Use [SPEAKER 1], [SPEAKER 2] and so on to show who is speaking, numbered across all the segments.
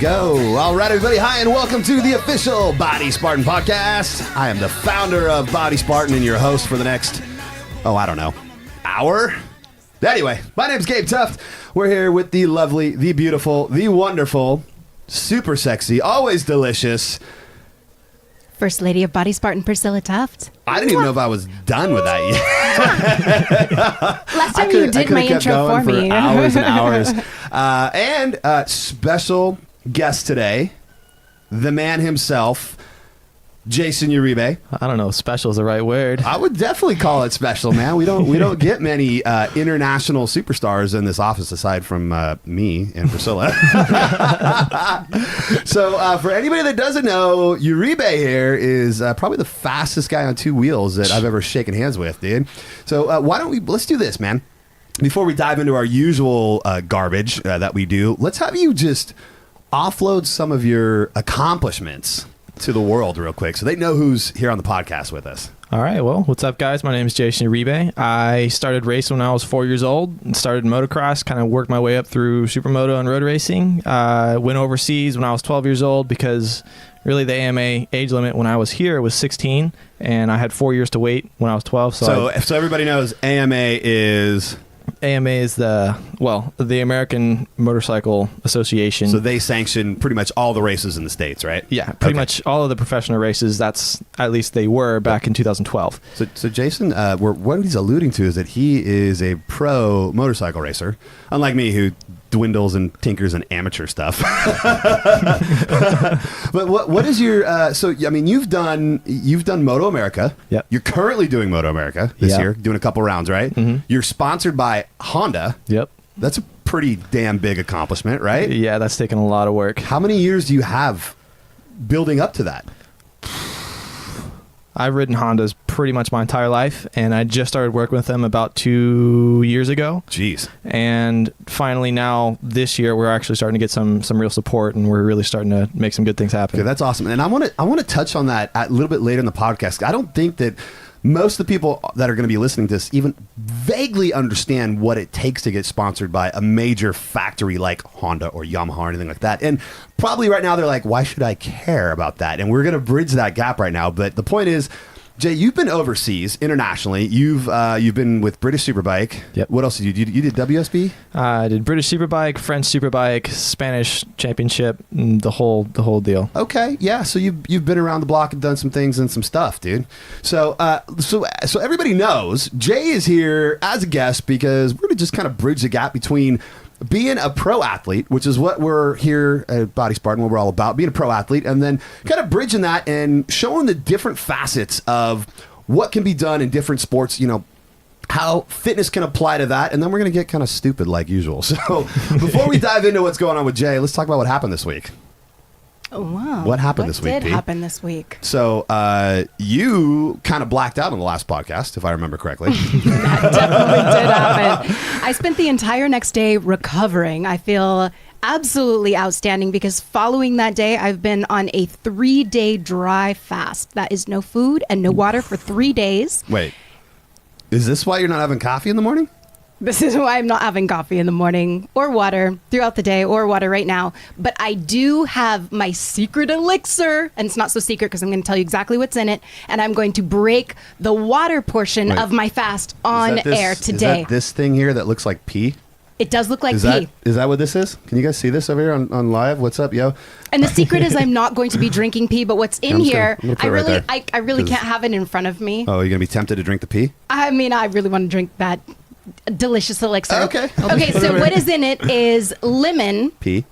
[SPEAKER 1] go. All right, everybody. Hi, and welcome to the official Body Spartan podcast. I am the founder of Body Spartan and your host for the next, hour? Anyway, my name's Gabe Tuft. We're here with the lovely, the beautiful, the wonderful, super sexy, always delicious
[SPEAKER 2] First Lady of Body Spartan, Priscilla Tuft.
[SPEAKER 1] I didn't even know if I was done with that yet.
[SPEAKER 2] Last time you did my intro for me.
[SPEAKER 1] Hours and hours. And special guest today, the man himself, Jayson Uribe.
[SPEAKER 3] I don't know if special is the right word.
[SPEAKER 1] I would definitely call it special, man. We don't get many international superstars in this office aside from me and Priscilla. So for anybody that doesn't know, Uribe here is probably the fastest guy on two wheels that I've ever shaken hands with, dude. So let's do this, man. Before we dive into our usual garbage that we do, let's have you just offload some of your accomplishments to the world real quick so they know who's here on the podcast with us.
[SPEAKER 3] All right. Well, what's up, guys? My name is Jayson Uribe. I started racing when I was 4 years old and started motocross, kind of worked my way up through supermoto and road racing. Went overseas when I was 12 years old because really the AMA age limit when I was here was 16 and I had 4 years to wait when I was 12.
[SPEAKER 1] So everybody knows AMA is
[SPEAKER 3] the American Motorcycle Association.
[SPEAKER 1] So they sanction pretty much all the races in the States, right?
[SPEAKER 3] Yeah, pretty much all of the professional races. That's at least they were back in 2012.
[SPEAKER 1] So Jayson, what he's alluding to is that he is a pro motorcycle racer, unlike me, who dwindles and tinkers in amateur stuff. But what is your you've done Moto America.
[SPEAKER 3] Yep.
[SPEAKER 1] You're currently doing Moto America this year, doing a couple rounds, right?
[SPEAKER 3] Mm-hmm.
[SPEAKER 1] You're sponsored by Honda.
[SPEAKER 3] Yep.
[SPEAKER 1] That's a pretty damn big accomplishment, right?
[SPEAKER 3] Yeah, that's taken a lot of work.
[SPEAKER 1] How many years do you have building up to that?
[SPEAKER 3] I've ridden Hondas pretty much my entire life, and I just started working with them about 2 years ago.
[SPEAKER 1] Jeez.
[SPEAKER 3] And finally now, this year, we're actually starting to get some real support, and we're really starting to make some good things happen.
[SPEAKER 1] Okay, that's awesome. And I want to touch on that a little bit later in the podcast. I don't think that most of the people that are going to be listening to this even vaguely understand what it takes to get sponsored by a major factory like Honda or Yamaha or anything like that. And probably right now they're like, why should I care about that? And we're going to bridge that gap right now. But the point is, Jay, you've been overseas internationally. You've been with British Superbike. Yep. What else did you do? You did WSB?
[SPEAKER 3] I did British Superbike, French Superbike, Spanish Championship, and the whole deal.
[SPEAKER 1] Okay, yeah. So you've been around the block and done some things and some stuff, dude. So so everybody knows Jay is here as a guest because we're gonna just kind of bridge the gap between being a pro athlete, which is what we're here at Body Spartan, what we're all about, being a pro athlete, and then kind of bridging that and showing the different facets of what can be done in different sports, how fitness can apply to that, and then we're going to get kind of stupid like usual. So before we dive into what's going on with Jay, let's talk about what happened this week.
[SPEAKER 2] Oh, wow.
[SPEAKER 1] What happened this week,
[SPEAKER 2] What did happen this week?
[SPEAKER 1] So you kind of blacked out on the last podcast, if I remember correctly.
[SPEAKER 2] That definitely did happen. I spent the entire next day recovering. I feel absolutely outstanding because following that day, I've been on a 3-day dry fast. That is no food and no water for 3 days.
[SPEAKER 1] Wait, is this why you're not having coffee in the morning?
[SPEAKER 2] This is why I'm not having coffee in the morning or water throughout the day or water right now. But I do have my secret elixir, and it's not so secret because I'm going to tell you exactly what's in it. And I'm going to break the water portion of my fast on air today.
[SPEAKER 1] Is that this thing here that looks like pee?
[SPEAKER 2] It does look like pee.
[SPEAKER 1] Is that what this is? Can you guys see this over here on live? What's up, yo?
[SPEAKER 2] And the secret is I'm not going to be drinking pee, but what's in here,
[SPEAKER 1] I
[SPEAKER 2] really can't have it in front of me.
[SPEAKER 1] Oh, you're going to be tempted to drink the pee?
[SPEAKER 2] I mean, I really want to drink that delicious elixir.
[SPEAKER 1] Okay.
[SPEAKER 2] Okay, so what is in it is lemon.
[SPEAKER 1] Pee.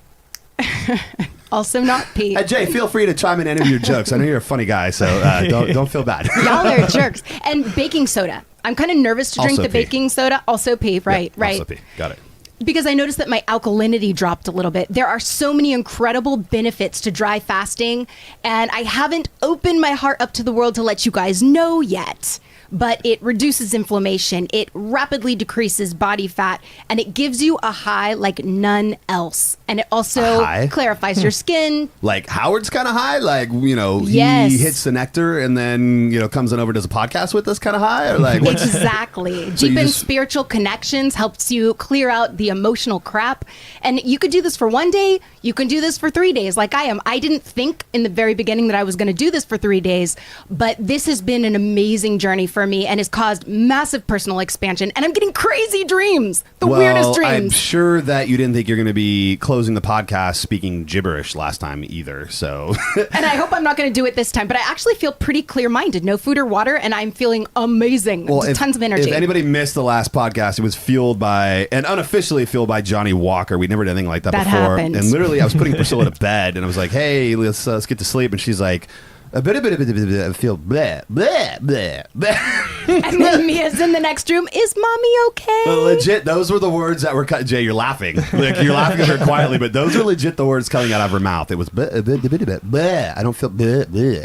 [SPEAKER 2] Also not pee.
[SPEAKER 1] Jay, feel free to chime in any of your jokes. I know you're a funny guy, so don't feel bad.
[SPEAKER 2] Y'all are jerks. And baking soda. I'm kind of nervous to drink
[SPEAKER 1] Also
[SPEAKER 2] the
[SPEAKER 1] pee.
[SPEAKER 2] baking soda. Also pee, right,
[SPEAKER 1] Yeah,
[SPEAKER 2] right.
[SPEAKER 1] Also pee. Got it.
[SPEAKER 2] Because I noticed that my alkalinity dropped a little bit. There are so many incredible benefits to dry fasting, and I haven't opened my heart up to the world to let you guys know yet. but it reduces inflammation. It rapidly decreases body fat, and it gives you a high like none else. And it also clarifies your skin.
[SPEAKER 1] Like Howard's kind of high, like, you know,
[SPEAKER 2] Yes.
[SPEAKER 1] he hits the nectar and then, you know, comes on over, does a podcast with us kind of high, or like what's
[SPEAKER 2] Exactly.
[SPEAKER 1] So you
[SPEAKER 2] Deepen
[SPEAKER 1] just-
[SPEAKER 2] spiritual connections, helps you clear out the emotional crap. And you could do this for 1 day. You can do this for 3 days like I am. I didn't think in the very beginning that I was going to do this for 3 days, but this has been an amazing journey for me and has caused massive personal expansion. And I'm getting crazy dreams, the weirdest
[SPEAKER 1] I'm
[SPEAKER 2] dreams.
[SPEAKER 1] sure that you didn't think you're going to be closing the podcast speaking gibberish last time either. So,
[SPEAKER 2] And I hope I'm not going to do it this time, but I actually feel pretty clear-minded. No food or water, and I'm feeling amazing. Tons of energy.
[SPEAKER 1] If anybody missed the last podcast, it was fueled by, and unofficially fueled by Johnny Walker. We never did anything like that before.
[SPEAKER 2] happened.
[SPEAKER 1] And literally, I was putting Priscilla to bed, and I was like, "Hey, let's get to sleep." And she's like, "A bit, I feel bleh, bleh, bleh, bleh."
[SPEAKER 2] And then Mia's in the next room. Is mommy okay?
[SPEAKER 1] Legit, those were the words that were cut. Jay, you're laughing. Like, you're laughing very quietly, but those are legit the words coming out of her mouth. It was bleh, bleh, bleh, bleh, bleh. I don't feel bleh, bleh.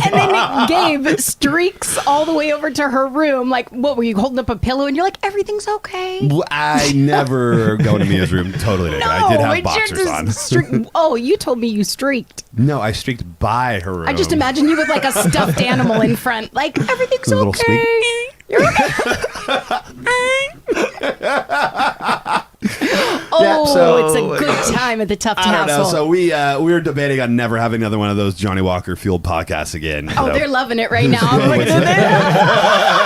[SPEAKER 2] And then Gabe streaks all the way over to her room. Like, what, were you holding up a pillow? And you're like, everything's okay.
[SPEAKER 1] I never go into Mia's room totally naked. I did have boxers on.
[SPEAKER 2] Oh, you told me you streaked.
[SPEAKER 1] No, I streaked by her room.
[SPEAKER 2] I just imagine you with like a stuffed animal in front. Like, everything's
[SPEAKER 1] A little
[SPEAKER 2] okay.
[SPEAKER 1] sweet.
[SPEAKER 2] You're okay. Oh,
[SPEAKER 1] Yeah, so-
[SPEAKER 2] it's a good time at the Tufton
[SPEAKER 1] I don't know.
[SPEAKER 2] household.
[SPEAKER 1] So we were debating on never having another one of those Johnny Walker fueled podcasts again.
[SPEAKER 2] Oh,
[SPEAKER 1] So-
[SPEAKER 2] they're loving it right now. I'm looking at them.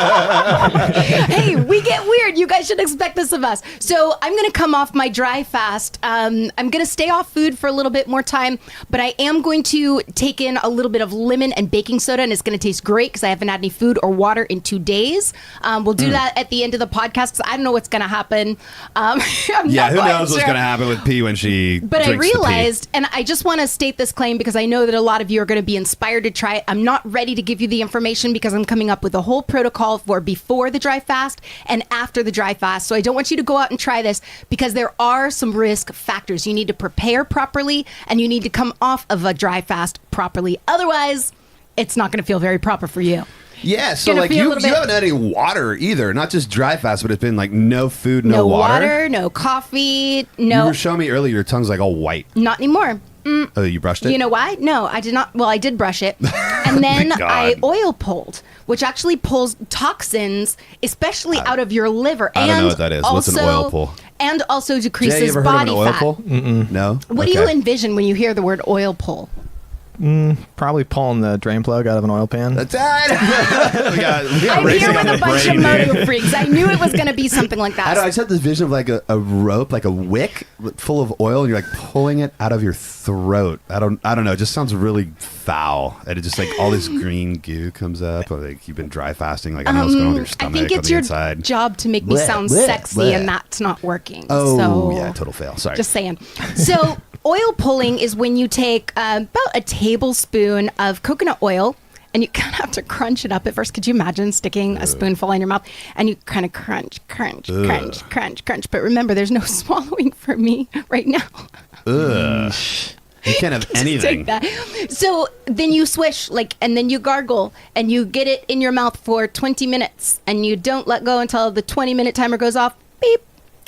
[SPEAKER 2] Hey, we get weird. You guys should expect this of us. So I'm going to come off my dry fast. I'm going to stay off food for a little bit more time, but I am going to take in a little bit of lemon and baking soda, and it's going to taste great because I haven't had any food or water in 2 days. We'll do that at the end of the podcast because I don't know what's going to happen. I'm
[SPEAKER 1] Yeah,
[SPEAKER 2] not
[SPEAKER 1] who
[SPEAKER 2] quite
[SPEAKER 1] knows what's
[SPEAKER 2] sure.
[SPEAKER 1] going to happen with P when she
[SPEAKER 2] But I
[SPEAKER 1] drinks the pee.
[SPEAKER 2] realized, and I just want to state this claim because I know that a lot of you are going to be inspired to try it. I'm not ready to give you the information because I'm coming up with a whole protocol for before the dry fast and after the dry fast. So I don't want you to go out and try this because there are some risk factors. You need to prepare properly and you need to come off of a dry fast properly. Otherwise, it's not going to feel very proper for you.
[SPEAKER 1] Yeah, so
[SPEAKER 2] Gonna
[SPEAKER 1] like
[SPEAKER 2] feel a
[SPEAKER 1] you
[SPEAKER 2] little bit-
[SPEAKER 1] haven't had any water either, not just dry fast, but it's been like no food, no,
[SPEAKER 2] No water, no coffee,
[SPEAKER 1] You
[SPEAKER 2] no,
[SPEAKER 1] were showing me earlier your tongue's like all white.
[SPEAKER 2] not anymore.
[SPEAKER 1] Oh, you brushed it?
[SPEAKER 2] You know why? No, I did not. Well, I did brush it. And then
[SPEAKER 1] Thank God.
[SPEAKER 2] I oil pulled, which actually pulls toxins, especially out of your liver.
[SPEAKER 1] I
[SPEAKER 2] And
[SPEAKER 1] don't know what that is. What's an oil pull?
[SPEAKER 2] And also
[SPEAKER 1] Jay,
[SPEAKER 2] decreases
[SPEAKER 1] you ever heard
[SPEAKER 2] body
[SPEAKER 1] of an oil
[SPEAKER 2] fat.
[SPEAKER 1] pull? No?
[SPEAKER 2] What do you envision when you hear the word oil pull?
[SPEAKER 3] Probably pulling the drain plug out of an oil pan.
[SPEAKER 1] That's it. we got
[SPEAKER 2] I'm
[SPEAKER 1] racing
[SPEAKER 2] here
[SPEAKER 1] on
[SPEAKER 2] with
[SPEAKER 1] the
[SPEAKER 2] a bunch
[SPEAKER 1] brain,
[SPEAKER 2] of
[SPEAKER 1] dude.
[SPEAKER 2] moto freaks. I knew it was going to be something like
[SPEAKER 1] I
[SPEAKER 2] that.
[SPEAKER 1] just had this vision of like a rope, like a wick full of oil, and you're like pulling it out of your throat. I don't know. It just sounds really foul. And it just like all this green goo comes up. Or like you've been dry fasting. Like I don't know what's going on with your
[SPEAKER 2] I
[SPEAKER 1] stomach
[SPEAKER 2] think
[SPEAKER 1] on
[SPEAKER 2] it's
[SPEAKER 1] the
[SPEAKER 2] your
[SPEAKER 1] inside.
[SPEAKER 2] job to make me
[SPEAKER 1] Bleh,
[SPEAKER 2] sound
[SPEAKER 1] bleh,
[SPEAKER 2] sexy,
[SPEAKER 1] bleh.
[SPEAKER 2] and that's not working.
[SPEAKER 1] Oh
[SPEAKER 2] so
[SPEAKER 1] yeah, total fail. Sorry.
[SPEAKER 2] Just saying. So oil pulling is when you take about a tablespoon of coconut oil and you kind of have to crunch it up at first. Could you imagine sticking a spoonful in your mouth and you kind of crunch. But remember, there's no swallowing for me right now.
[SPEAKER 1] Ugh. You can't have anything.
[SPEAKER 2] Take that. So then you swish, and then you gargle, and you get it in your mouth for 20 minutes, and you don't let go until the 20-minute timer goes off. Beep.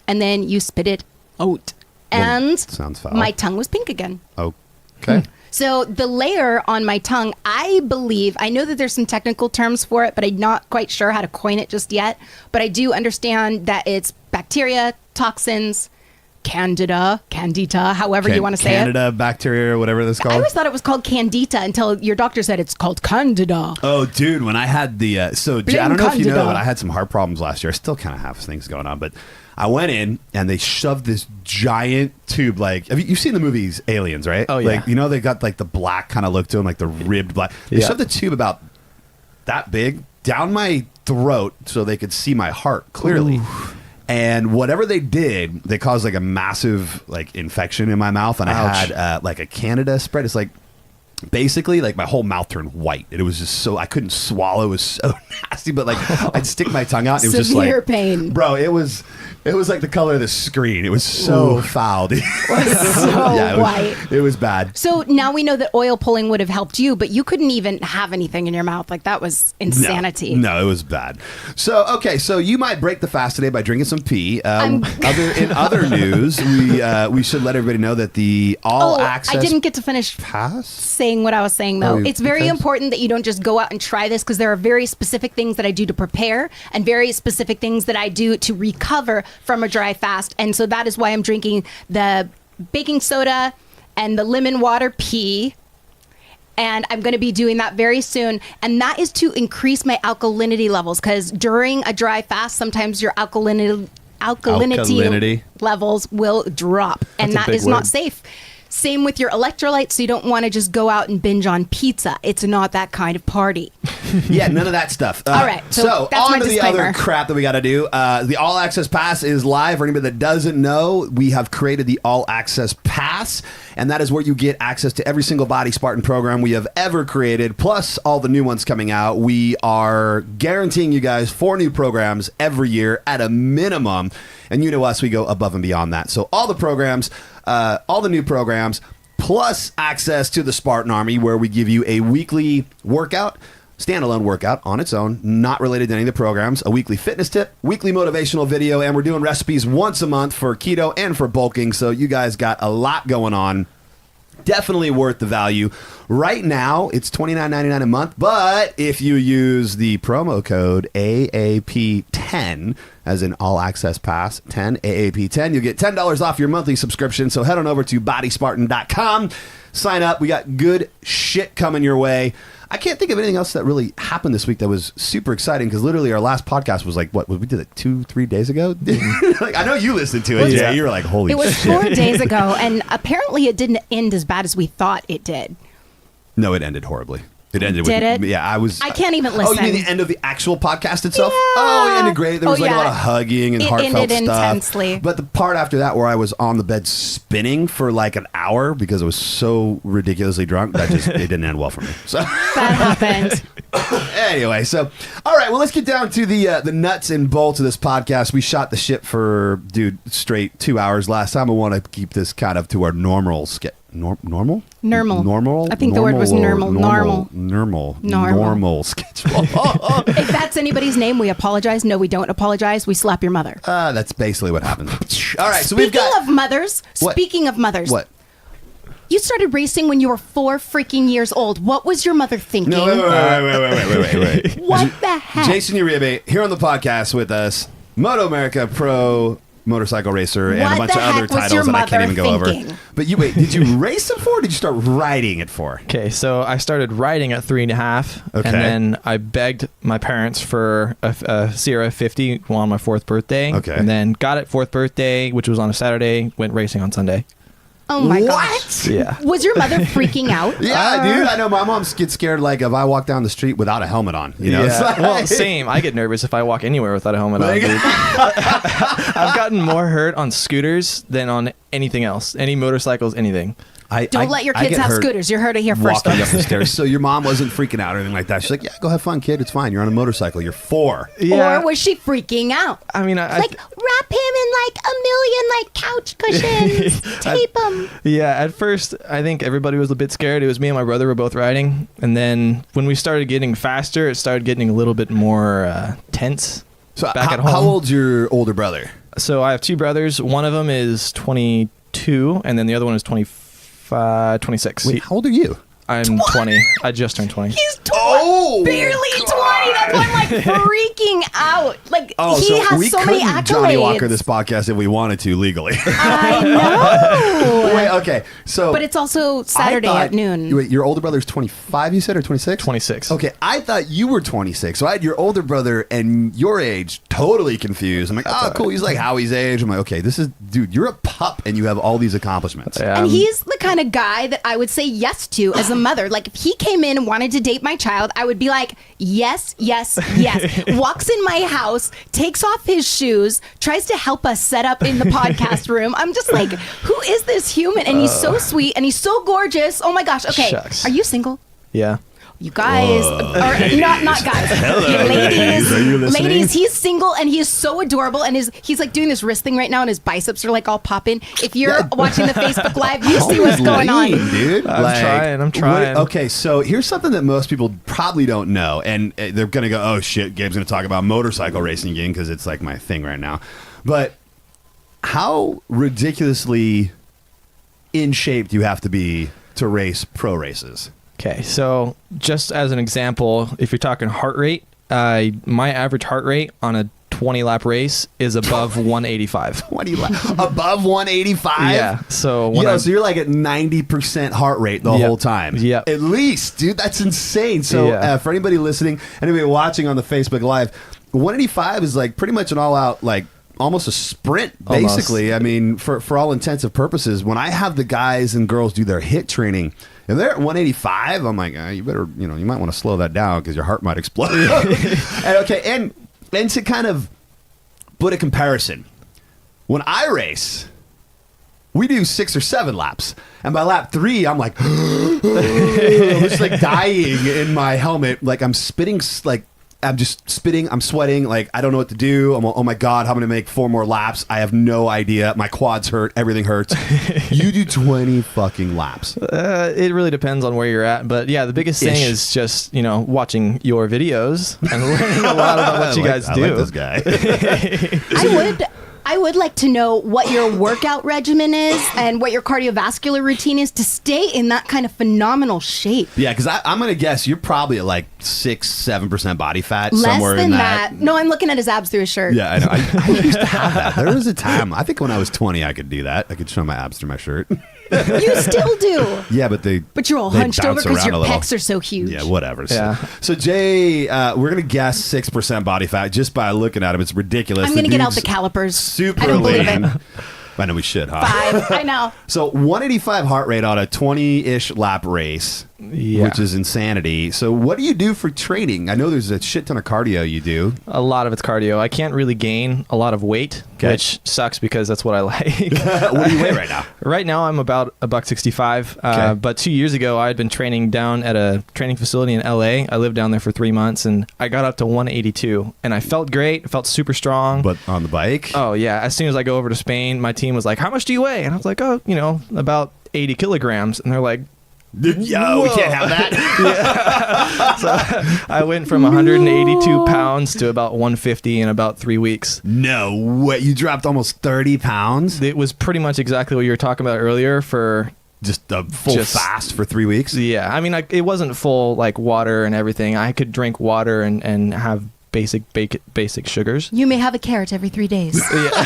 [SPEAKER 2] And then you spit it out. And
[SPEAKER 1] sounds foul.
[SPEAKER 2] my tongue was pink again.
[SPEAKER 1] Okay.
[SPEAKER 2] So the layer on my tongue, I know that there's some technical terms for it, but I'm not quite sure how to coin it just yet. But I do understand that it's bacteria, toxins, candida, however you want to say it.
[SPEAKER 1] Candida bacteria or whatever this
[SPEAKER 2] I
[SPEAKER 1] called.
[SPEAKER 2] always thought it was called candida until your doctor said it's called candida.
[SPEAKER 1] Oh, dude, when I had the I don't know if you know, but I had some heart problems last year. I still kind of have things going on, but I went in and they shoved this giant tube. Like, you've seen the movies Aliens, right?
[SPEAKER 3] Oh, yeah.
[SPEAKER 1] Like, you know, they got like the black kind of look to them, like the ribbed black. They
[SPEAKER 3] Yeah.
[SPEAKER 1] shoved the tube about that big down my throat so they could see my heart clearly. Ooh. And whatever they did, they caused like a massive like infection in my mouth, and
[SPEAKER 3] Ouch.
[SPEAKER 1] I had like a Candida spread. It's like basically, like my whole mouth turned white. It was just so I couldn't swallow. It was so nasty. But like I'd stick my tongue out. And it was
[SPEAKER 2] Severe
[SPEAKER 1] just like
[SPEAKER 2] pain,
[SPEAKER 1] bro. It was like the color of the screen. It was so foul. Dude.
[SPEAKER 2] white.
[SPEAKER 1] It was bad.
[SPEAKER 2] So now we know that oil pulling would have helped you, but you couldn't even have anything in your mouth. Like that was insanity.
[SPEAKER 1] No, it was bad. So okay, so you might break the fast today by drinking some pee. In other news, we should let everybody know that the all access.
[SPEAKER 2] I didn't get to finish saying what I was saying though. It's very important that you don't just go out and try this because there are very specific things that I do to prepare and very specific things that I do to recover from a dry fast. And so that is why I'm drinking the baking soda and the lemon water pee. And I'm going to be doing that very soon. And that is to increase my alkalinity levels because during a dry fast, sometimes your alkalinity levels will drop. And that is not safe. Same with your electrolytes, so you don't want to just go out and binge on pizza. It's not that kind of party.
[SPEAKER 1] Yeah, none of that stuff.
[SPEAKER 2] All right, so that's
[SPEAKER 1] on
[SPEAKER 2] my
[SPEAKER 1] to the
[SPEAKER 2] disclaimer.
[SPEAKER 1] other crap that we got to do. The All Access Pass is live. For anybody that doesn't know, we have created the All Access Pass, and that is where you get access to every single Body Spartan program we have ever created, plus all the new ones coming out. We are guaranteeing you guys 4 new programs every year at a minimum, and you know us, we go above and beyond that. So all the programs, all the new programs, plus access to the Spartan Army, where we give you a weekly workout, standalone workout on its own, not related to any of the programs, a weekly fitness tip, weekly motivational video, and we're doing recipes once a month for keto and for bulking. So you guys got a lot going on. Definitely worth the value. Right now, it's $29.99 a month, but if you use the promo code AAP10, as in All Access Pass 10, AAP10, you'll get $10 off your monthly subscription. So head on over to bodyspartan.com, sign up. We got good shit coming your way. I can't think of anything else that really happened this week that was super exciting because literally our last podcast was like, what, we did it 2-3 days ago? Like, I know you listened to it. Yeah, you were like, holy shit.
[SPEAKER 2] It was 4 days ago, and apparently it didn't end as bad as we thought it did.
[SPEAKER 1] No, it ended horribly. It ended
[SPEAKER 2] Did it?
[SPEAKER 1] Yeah,
[SPEAKER 2] I can't even listen.
[SPEAKER 1] Oh, you mean the end of the actual podcast itself?
[SPEAKER 2] Yeah.
[SPEAKER 1] Oh, it ended great. There was a lot of hugging and heartfelt
[SPEAKER 2] ended
[SPEAKER 1] stuff.
[SPEAKER 2] intensely.
[SPEAKER 1] But the part after that where I was on the bed spinning for like an hour because I was so ridiculously drunk, that just it didn't end well for me. So
[SPEAKER 2] that happened.
[SPEAKER 1] Anyway, so all right, well, let's get down to the nuts and bolts of this podcast. We shot the shit for straight 2 hours last time. I want to keep this kind of to our normal skit. Normal. I think the word was normal schedule.
[SPEAKER 2] If that's anybody's name, we apologize. No, we don't apologize. We slap your mother.
[SPEAKER 1] That's basically what happened. All right, so
[SPEAKER 2] Speaking of mothers.
[SPEAKER 1] What?
[SPEAKER 2] You started racing when you were 4 freaking years old. What was your mother thinking?
[SPEAKER 1] No, wait.
[SPEAKER 2] What the heck?
[SPEAKER 1] Jayson Uribe here on the podcast with us, Moto America Pro motorcycle racer, and a bunch of other titles that I can't even go over. But did you race it for, or did you start riding it for?
[SPEAKER 3] Okay, so I started riding at 3.5, and then I begged my parents for a Sierra 50 on my 4th birthday.
[SPEAKER 1] Okay.
[SPEAKER 3] And then got it 4th birthday, which was on a Saturday, went racing on Sunday.
[SPEAKER 2] Oh my gosh.
[SPEAKER 3] Yeah.
[SPEAKER 2] Was your mother freaking out?
[SPEAKER 1] Yeah, dude. I know my mom gets scared like if I walk down the street without a helmet on. You know?
[SPEAKER 3] Yeah. Well, same. I get nervous if I walk anywhere without a helmet on. Dude. I've gotten more hurt on scooters than on anything else. Any motorcycles, anything.
[SPEAKER 2] Don't let your kids have scooters. You heard it here first.
[SPEAKER 1] Walking up the stairs. So your mom wasn't freaking out or anything like that. She's like, yeah, go have fun, kid. It's fine. You're on a motorcycle. You're 4.
[SPEAKER 2] Yeah. Or was she freaking out?
[SPEAKER 3] I mean,
[SPEAKER 2] wrap him in like a million like couch cushions. Tape him.
[SPEAKER 3] Yeah, at first, I think everybody was a bit scared. It was me and my brother were both riding. And then when we started getting faster, it started getting a little bit more tense.
[SPEAKER 1] So
[SPEAKER 3] back at home.
[SPEAKER 1] How old's your older brother?
[SPEAKER 3] So I have 2 brothers. One of them is 22, and then the other one is 26.
[SPEAKER 1] Wait, how old are you?
[SPEAKER 3] I'm 20. I just turned 20.
[SPEAKER 2] He's 20. Barely 20. That's why I'm like freaking out. Like he has so many accolades.
[SPEAKER 1] Johnny Walker this podcast if we wanted to legally.
[SPEAKER 2] I know.
[SPEAKER 1] Wait, okay. So,
[SPEAKER 2] but it's also Saturday at noon.
[SPEAKER 1] Wait, your older brother's 25, you said, or 26?
[SPEAKER 3] 26.
[SPEAKER 1] Okay, I thought you were 26. So I had your older brother and your age totally confused. I'm like, cool. He's like Howie's age. I'm like, okay, dude, you're a pup and you have all these accomplishments.
[SPEAKER 2] And he's the kind of guy that I would say yes to as a mother. Like, if he came in and wanted to date my child, I would be like, yes, yes, yes. Walks in my house, takes off his shoes, tries to help us set up in the podcast room. I'm just like, who is this human? And he's so sweet and he's so gorgeous. Oh my gosh. Okay.
[SPEAKER 3] Shucks.
[SPEAKER 2] Are you single?
[SPEAKER 3] Yeah.
[SPEAKER 2] You guys, or not guys.
[SPEAKER 1] Hello,
[SPEAKER 2] ladies.
[SPEAKER 1] Are you listening?
[SPEAKER 2] Ladies, he's single and he is so adorable, and he's like doing this wrist thing right now, and his biceps are like all popping. If you're watching the Facebook Live, you see what's going on,
[SPEAKER 1] dude.
[SPEAKER 3] I'm trying.
[SPEAKER 1] Okay, so here's something that most people probably don't know, and they're gonna go, "Oh shit, Gabe's gonna talk about motorcycle racing again," because it's like my thing right now. But how ridiculously in shape do you have to be to race pro races?
[SPEAKER 3] Okay, so just as an example, if you're talking heart rate, my average heart rate on a 20-lap race is above 185.
[SPEAKER 1] Above 185?
[SPEAKER 3] Yeah. So
[SPEAKER 1] so you're like at 90% heart rate the whole time.
[SPEAKER 3] Yeah.
[SPEAKER 1] At least, dude, that's insane. So for anybody listening, anybody watching on the Facebook Live, 185 is like pretty much an all-out, like, almost a sprint, basically.
[SPEAKER 3] Almost.
[SPEAKER 1] I mean, for all intents and purposes, when I have the guys and girls do their HIIT training, if they're at 185, I'm like, you better, you might want to slow that down because your heart might explode. and to kind of put a comparison, when I race, we do 6 or 7 laps, and by lap 3, I'm like, I'm just like dying in my helmet, like I'm spitting, like I'm just spitting, I'm sweating, like I don't know what to do. Oh my God, how am I going to make 4 more laps? I have no idea. My quads hurt, everything hurts. You do 20 fucking laps.
[SPEAKER 3] It really depends on where you're at. But yeah, the biggest thing is just, watching your videos and learning a lot about what you guys do.
[SPEAKER 1] I like this guy.
[SPEAKER 2] I would like to know what your workout regimen is and what your cardiovascular routine is to stay in that kind of phenomenal shape.
[SPEAKER 1] Yeah, because I'm going to guess you're probably at like 6-7% body fat.
[SPEAKER 2] Less
[SPEAKER 1] somewhere
[SPEAKER 2] than
[SPEAKER 1] in that.
[SPEAKER 2] No, I'm looking at his abs through his shirt.
[SPEAKER 1] Yeah, I know. I used to have that. There was a time. I think when I was 20, I could do that. I could show my abs through my shirt.
[SPEAKER 2] You still do.
[SPEAKER 1] Yeah, but
[SPEAKER 2] you're all hunched over because your pecs are so huge.
[SPEAKER 1] Yeah, whatever.
[SPEAKER 3] Yeah.
[SPEAKER 1] So Jay, we're going to guess 6% body fat just by looking at him. It's ridiculous.
[SPEAKER 2] I'm going to get out the calipers.
[SPEAKER 1] Super
[SPEAKER 2] I don't believe
[SPEAKER 1] lean.
[SPEAKER 2] it.
[SPEAKER 1] I know we should, huh?
[SPEAKER 2] 5. I know.
[SPEAKER 1] So 185 heart rate on a 20-ish lap race, which is insanity. So what do you do for training? I know there's a shit ton of cardio you do.
[SPEAKER 3] A lot of it's cardio. I can't really gain a lot of weight, which sucks because that's what I like.
[SPEAKER 1] What do you weigh right now?
[SPEAKER 3] Right now, I'm about $165. But 2 years ago, I had been training down at a training facility in LA. I lived down there for 3 months, and I got up to 182. And I felt great. I felt super strong.
[SPEAKER 1] But on the bike?
[SPEAKER 3] Oh, yeah. As soon as I go over to Spain, my team was like, how much do you weigh? And I was like, about 80 kilograms. And they're like,
[SPEAKER 1] yo, we can't have that.
[SPEAKER 3] So I went from 182 pounds to about 150 in about 3 weeks.
[SPEAKER 1] No way. You dropped almost 30 pounds?
[SPEAKER 3] It was pretty much exactly what you were talking about earlier for...
[SPEAKER 1] Just a full fast for 3 weeks?
[SPEAKER 3] Yeah. I mean, it wasn't full, like, water and everything. I could drink water and have basic sugars.
[SPEAKER 2] You may have a carrot every 3 days.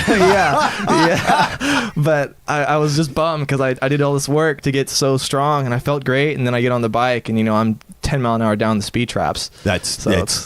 [SPEAKER 3] Yeah. But I was just bummed because I did all this work to get so strong and I felt great, and then I get on the bike and I'm 10 mile an hour down the speed traps.
[SPEAKER 1] That's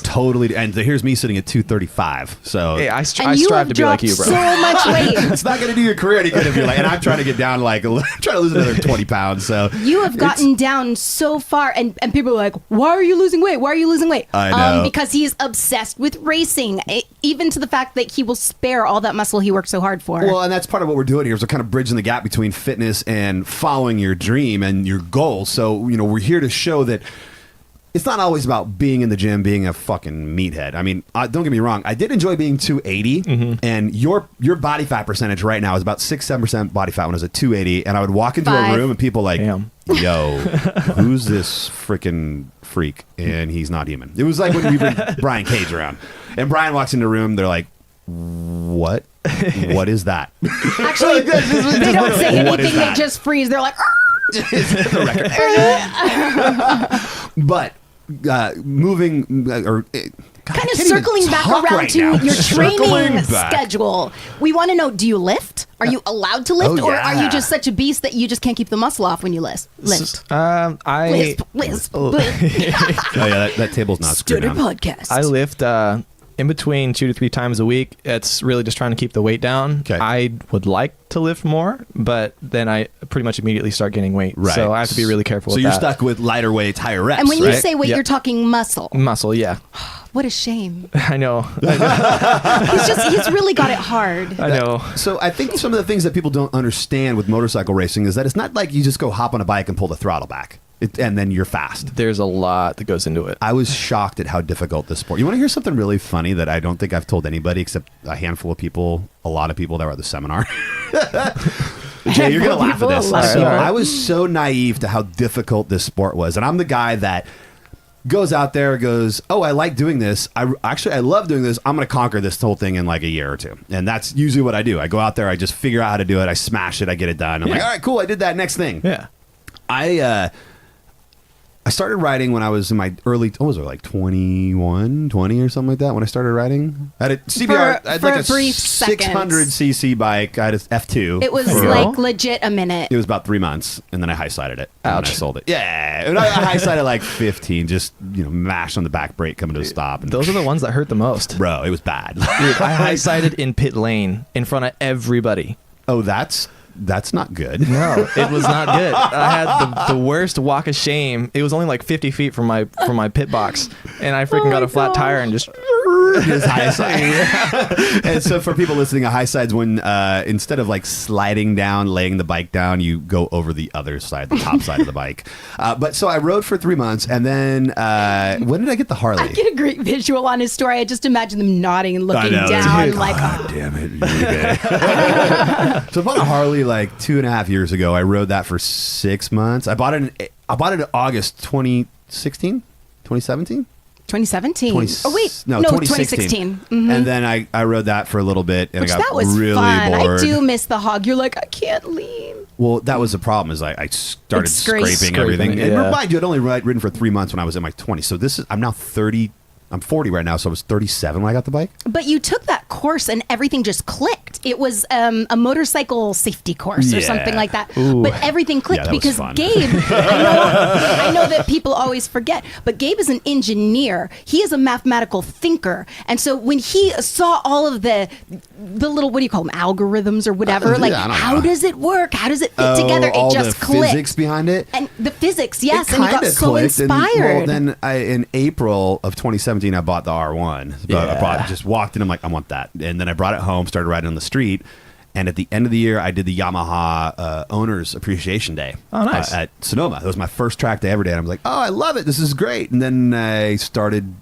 [SPEAKER 1] totally, and here's me sitting at 235. So
[SPEAKER 3] hey, I strive to be like you, bro.
[SPEAKER 2] So much weight.
[SPEAKER 1] It's not going to do your career any good if you're like, and I'm trying to get down trying to lose another 20 pounds. So
[SPEAKER 2] you have gotten down so far, and people are like, why are you losing weight? Why are you losing weight?
[SPEAKER 1] I know.
[SPEAKER 2] Because he's obsessed with racing, even to the fact that he will spare all that muscle he worked so hard for.
[SPEAKER 1] Well, and that's part of what we're doing here is we're kind of bridging the gap between fitness and following your dream and your goals. So, we're here to show that it's not always about being in the gym, being a fucking meathead. I mean, don't get me wrong. I did enjoy being 280, and your body fat percentage right now is about 6-7% body fat when I was at 280, and I would walk into a room and people like, yo, who's this freaking freak? And he's not human. It was like when we bring Brian Cage around, and Brian walks into the room, they're like, what? What is that?
[SPEAKER 2] Actually, they don't say anything. They just freeze. They're like,
[SPEAKER 1] the record. But moving or
[SPEAKER 2] kind of circling back around to your training schedule. We want to know: do you lift? Are you allowed to lift, or are you just such a beast that you just can't keep the muscle off when you lift?
[SPEAKER 3] Lisp.
[SPEAKER 2] Oh yeah,
[SPEAKER 1] that table's not screwed
[SPEAKER 2] down.
[SPEAKER 1] down.
[SPEAKER 2] Podcast.
[SPEAKER 3] I lift in between 2 to 3 times a week. It's really just trying to keep the weight down.
[SPEAKER 1] Okay.
[SPEAKER 3] I would like to lift more, but then I pretty much immediately start gaining weight.
[SPEAKER 1] Right.
[SPEAKER 3] So I have to be really careful
[SPEAKER 1] So
[SPEAKER 3] with
[SPEAKER 1] you're
[SPEAKER 3] that.
[SPEAKER 1] stuck with lighter weights, higher reps,
[SPEAKER 2] And when you
[SPEAKER 1] right?
[SPEAKER 2] say weight,
[SPEAKER 3] Yep.
[SPEAKER 2] you're talking muscle.
[SPEAKER 3] Muscle, yeah.
[SPEAKER 2] What a shame.
[SPEAKER 3] I know.
[SPEAKER 2] He's really got it hard.
[SPEAKER 3] I know.
[SPEAKER 1] So I think some of the things that people don't understand with motorcycle racing is that it's not like you just go hop on a bike and pull the throttle back and then you're fast.
[SPEAKER 3] There's a lot that goes into it.
[SPEAKER 1] I was shocked at how difficult this sport. You want to hear something really funny that I don't think I've told anybody except a handful of people, a lot of people that were at the seminar. Jay, you're going to laugh at this.
[SPEAKER 2] A lot of
[SPEAKER 1] So
[SPEAKER 3] people.
[SPEAKER 1] I was so naive to how difficult this sport was. And I'm the guy that goes out there, goes, oh, I like doing this. I love doing this. I'm going to conquer this whole thing in like a year or two. And that's usually what I do. I go out there, I just figure out how to do it. I smash it. I get it done. I'm like, all right, cool. I did that. Next thing.
[SPEAKER 3] Yeah.
[SPEAKER 1] I started riding when I was in my early, what was it, like 21, 20 or something like that when I started riding. I had a CBR, I had
[SPEAKER 2] For
[SPEAKER 1] like
[SPEAKER 2] a
[SPEAKER 1] a
[SPEAKER 2] brief
[SPEAKER 1] 600cc bike. I had an F2.
[SPEAKER 2] It was
[SPEAKER 3] For real?
[SPEAKER 2] like legit a minute.
[SPEAKER 1] It was about 3 months, and then I high-sided it. And then I
[SPEAKER 3] Ouch.
[SPEAKER 1] sold it. Yeah. And I high-sided like 15, just, mash on the back brake coming to a stop. And
[SPEAKER 3] Those are the ones that hurt the most.
[SPEAKER 1] bro, it was bad.
[SPEAKER 3] Dude, I high-sided in pit lane in front of everybody.
[SPEAKER 1] Oh, that's not good.
[SPEAKER 3] No, it was not good. I had the worst walk of shame. It was only like 50 feet from my pit box, and I freaking got a flat tire and just
[SPEAKER 1] Just high side. And so for people listening, a high side's when instead of like sliding down, laying the bike down, you go over the other side, the top side of the bike. But so I rode for 3 months, and then when did I get the Harley?
[SPEAKER 2] I get a great visual on his story. I just imagine them nodding and looking
[SPEAKER 1] I know,
[SPEAKER 2] down
[SPEAKER 1] dude.
[SPEAKER 2] like,
[SPEAKER 1] God damn it. Uribe. So I bought a Harley like 2.5 years ago. I rode that for 6 months. I bought it in August 2016, 2017.
[SPEAKER 2] 2017. Oh, wait.
[SPEAKER 1] No, 2016.
[SPEAKER 2] Mhm.
[SPEAKER 1] And then I rode that for a little bit, and
[SPEAKER 2] Which
[SPEAKER 1] I got
[SPEAKER 2] that was
[SPEAKER 1] really
[SPEAKER 2] fun.
[SPEAKER 1] bored.
[SPEAKER 2] I do miss the hog. You're like, I can't lean.
[SPEAKER 1] Well, that was the problem. Is I started
[SPEAKER 2] It's scraping
[SPEAKER 1] scraping everything. And
[SPEAKER 3] yeah.
[SPEAKER 1] remind you, I'd only ridden for 3 months when I was in my 20s. So I'm now 30. I'm 40 right now, so I was 37 when I got the bike.
[SPEAKER 2] But you took that course and everything just clicked. It was a motorcycle safety course or
[SPEAKER 1] Yeah.
[SPEAKER 2] something like that.
[SPEAKER 3] Ooh.
[SPEAKER 2] But everything clicked
[SPEAKER 1] Yeah, that was
[SPEAKER 2] because
[SPEAKER 1] fun.
[SPEAKER 2] Gabe, I know that people always forget, but Gabe is an engineer. He is a mathematical thinker. And so when he saw all of the little, what do you call them, algorithms or whatever, like
[SPEAKER 1] I don't
[SPEAKER 2] how
[SPEAKER 1] know.
[SPEAKER 2] does it work? How does it fit together?
[SPEAKER 1] All
[SPEAKER 2] It just
[SPEAKER 1] the
[SPEAKER 2] clicked.
[SPEAKER 1] physics behind it.
[SPEAKER 2] And the physics, yes,
[SPEAKER 1] It
[SPEAKER 2] and he got
[SPEAKER 1] kinda
[SPEAKER 2] so
[SPEAKER 1] clicked, and,
[SPEAKER 2] inspired.
[SPEAKER 1] then in April of 2017, I bought the R1.
[SPEAKER 3] Yeah.
[SPEAKER 1] Just walked in. I'm like, I want that. And then I brought it home, started riding on the street. And at the end of the year, I did the Yamaha Owners Appreciation Day.
[SPEAKER 3] Oh, nice.
[SPEAKER 1] At Sonoma. That was my first track day ever day. And I was like, oh, I love it. This is great. And then I started.